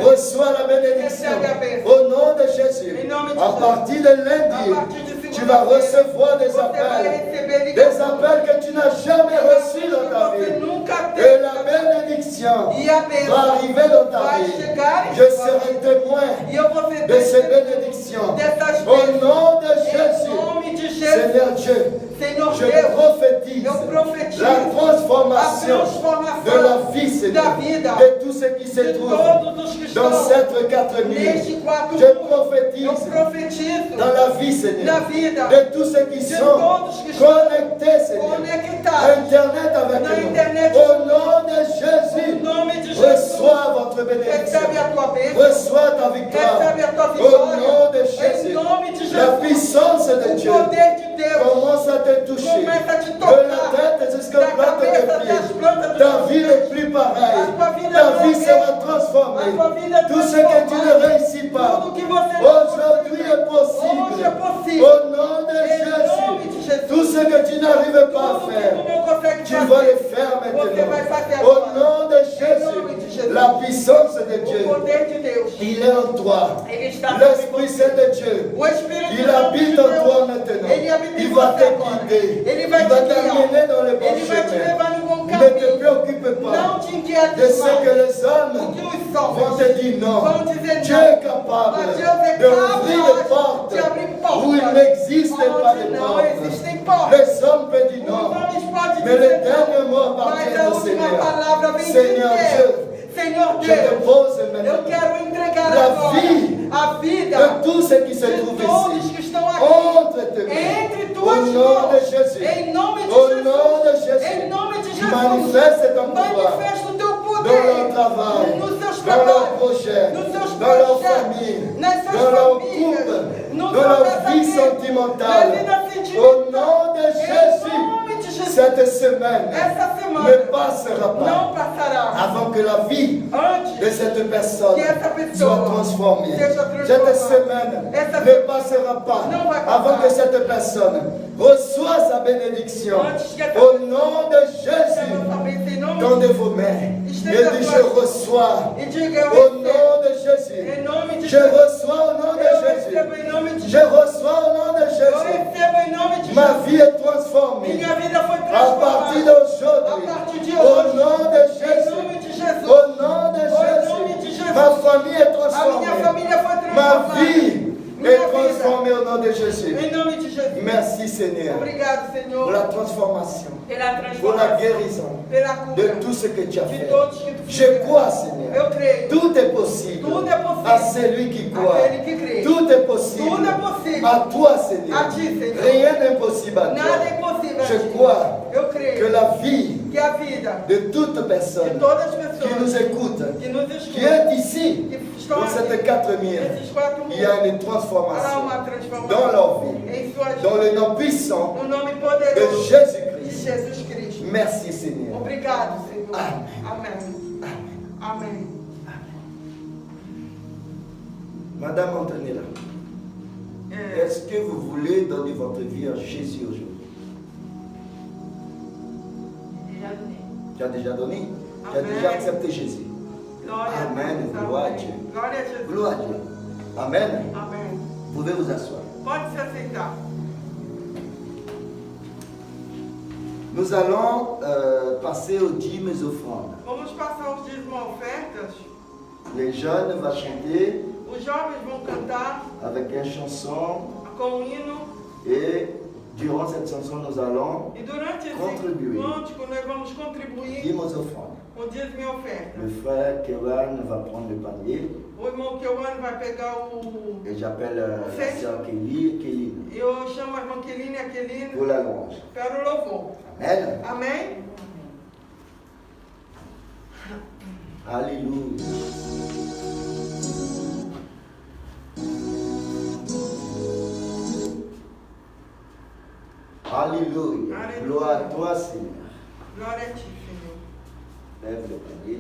reçois la bénédiction. Recebe a bênção. Au nom de Jésus, Em nome de à Jesus. partir de a lundi, partir de tu vas segunda-feira, recevoir des você vai appels. receber Des ligações. appels que tu n'as jamais reçus dans ta Você vie. nunca Et teve. la bénédiction E a va bênção arriver dans ta vai vie. chegar em Je sua serai vida. témoin E eu vou ser de ces testemunha bénédictions. dessas Au bênçãos. nom de Em Jésus, nome de Jesus, Seigneur Dieu, Senhor je Deus, prophétise eu profetizo la a transformation transformação de la vie, Seigneur, da vida de tout ce qui se de trouve todos os que dans estão cette 4000. neste quadro. Je Eu prophétise profetizo dans la vie, na Seigneur, vida de tous ceux qui de sont todos que estão connectés, Seigneur, conectados. Internet avec Na nous. internet. Au nom de Em Jésus, nome de Jesus, reçois votre bénédiction. recebe a tua bênção. Reçois ta victoire. Recebe a tua Au vitória. nom de Em Jésus, nome de la Jesus, puissance de o Dieu poder de Deus commence à te toucher. começa a te De la tocar. tête jusqu'aux Da plantes des cabeça até as pieds. plantas dos Ta teus vie pés. n'est plus pareille. A tua vida Ta não é vie sera mesma. transformée. A tua vida é Tout ce que tu ne transformada. réussis pas, Tudo que você não aujourd'hui est consegue, possible. hoje é possível. Au nom de Em nome de Jésus, Jesus. tout ce que tu n'arrives pas à Tudo que faire, tu não consegue tu vas le fazer, faire você vai fazer maintenant. Au agora. nom de Em nome de Jésus, Jesus. la puissance de O Dieu, poder de Deus, il est en toi. ele está L'Esprit sobre Saint de Dieu, o Espírito il Santo de habite en toi Deus. maintenant. Ele habita em Il va você te agora. guider. Ele Il vai va te guiar. t'amener dans le bon Ele vai te chemin. levar no bom Ne te caminho. préoccupe pas Não te inquietes de ce mais. que les O hommes que os vont homens te dire non. vão dizer Dieu não. est capable Mas Deus é d'ouvrir des capaz portes de abrir portas où il n'existe pas onde de não portes. existem portas. Les hommes peuvent dire Os non. homens podem Mais le dizer dernier não, mot mas appartient a au última Seigneur. palavra vem de Seigneur Deus. Dieu, Senhor je te Deus, pose eu maintenant quero entregar la agora vie a vida de tous ceux qui se de trouvent todos ici. que estão aqui. Entre tes mains. Entre Au tuas nom de mãos. Jésus. Em nome de Au Jesus. nom de Em Jésus. nome de Jesus. Manifeste ton pouvoir Manifesta o teu dans poder. leur travail, Nos seus dans leur trabalhos. projet, Nos seus dans leur projetos. famille, Nas suas dans leur famílias. couple, No dans seu leur vie casamento. Na sentimentale. vida Au sentimental. nom de Em Jésus, nome de Jesus. cette semaine Essa semana ne passera pas não passará avant que la vie antes de cette personne que essa pessoa soit transformée. seja transformada. Cette semaine Essa ne passera pas não vai passar. avant que cette personne reçoive sa bénédiction. Antes que essa Au nom de Receba Jésus, essa bênção em nome tendez vos mains et Estenda dites a je tua- reçois. E diga eu Au recebo. nom de Jésus, Em nome de je reçois au nom de Eu Jésus. recebo em nome de Je Jesus. reçois au nom de Eu Jésus. recebo em nome de Ma Jesus. vie est transformée. Minha vida foi À transformada. partir A d'aujourd'hui, partir de au hoje. nom de Em Jésus, nome de Jesus. au nom de Au nome de Jésus, Jesus. ma famille est A minha transformée. família foi Ma transformada. vie Minha est vida. transformée au nom de Jésus. Em nome de Jesus. Merci Seigneur Obrigado, pour Senhor, la transformation, pela pour la transformação, guérison pela de cura tout ce que tu as de fait. todos que tu Je fizeste. crois Seigneur. Eu creio. Tout est possible Tudo é possível. à celui qui croit. Aquele que crê. Tout est possible Tudo é possível. à toi Seigneur. A ti, Senhor. Rien n'est impossible à Nada é toi. impossível a Je ti. crois Eu que creio la vie que a vida de toute de personne todas as qui nous pessoas écoute, que nos qui escutam, est ici, que estão Dans ces aqui, 4 000, esses 4 il y a mil, une transformation há uma dans transformação leur vie. em suas Dans vidas. le nom puissant No nome de poderoso de Jésus-Christ. Jesus Cristo. Merci Seigneur. Obrigado, Senhor. Amém. Amém. Amém. Madame Antonella, É, est-ce que vous voulez donner votre vie à Jésus aujourd'hui? Tu as déjà donné? Tu as Amen. déjà accepté Jésus? glória a Amen. Deus. Glória a Amém. Dieu. Glória a Jesus. Gloire à Dieu. Amen. Amém. Vous pouvez vous asseoir. Pode se aceitar. Nous allons passer aux dîmes et offrandes. Vamos passar os dízimos ofertas. Les jeunes vont chanter Os jovens vão cantar avec une chanson com um hino. et durant cette chanson, nous allons E durante esse Contribuir. cântico nós vamos contribuir dîmes et offrandes. com dízimo e oferta. Le frère Kéwan va prendre le panier O irmão Keuano vai pegar o... et j'appelle la C'est- sœur Kelly et Kéline Eu chamo a irmã Queline e a Queline pour la louange. para o louvor. Amen. Amém? Alléluia. Alléluia. Alléluia. Gloire à toi, Seigneur. Glória a ti, Senhor. Lève le panier.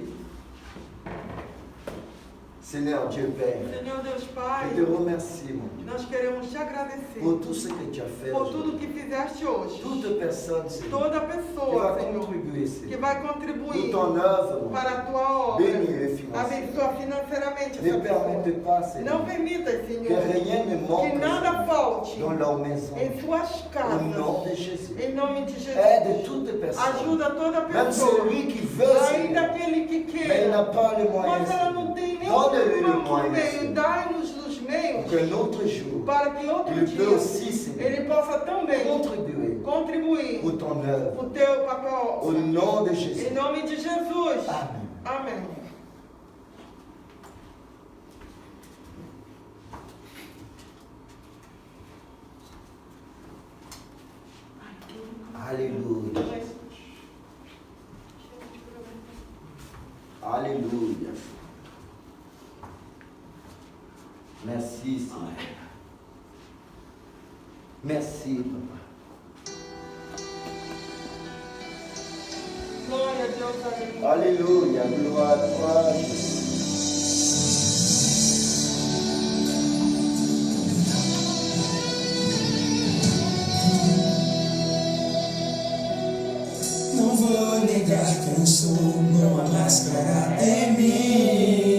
Seigneur Dieu Père, Senhor Deus Pai, je te remercie, mon Dieu, nós queremos te agradecer pour tout ce que tu as fait por aujourd'hui. tudo que fizeste hoje. Toute personne, Seigneur, Toda qui pessoa, va Senhor, contribuer, que Seigneur, vai pour contribuir ton œuvre, mon para Dieu. a tua obra. Bénis-les financièrement. Abençoa financeiramente Ne essa pessoa. permette pas, Seigneur, Não permita, que Senhor, rien ne que manque nada Seigneur, falte dans leur maison. em suas Au nom casas. de Jésus. Em nome de Jesus. Aide toute personne, Ajuda toda même pessoa. celui qui veut, Ainda Seigneur, aquele que mais il n'a queira. pas le moyen. Mas ela Seigneur. não tem nem Donne-lui le um moyen, meio. Seigneur, Dai-nos os pour meios que l'autre jour, para que outro il dia peut aussi, Seigneur, ele possa também contribuer contribuir pour ton œuvre. o teu Au papel. nom de Jésus. Em nome de Jesus. Amen. Amém. Alléluia. Alléluia. Merci, Seigneur. Merci, Papa. Glória a Deus, aleluia. Alléluia. Gloire à toi, Jésus. Não vou negar quem sou, não há máscara em mim.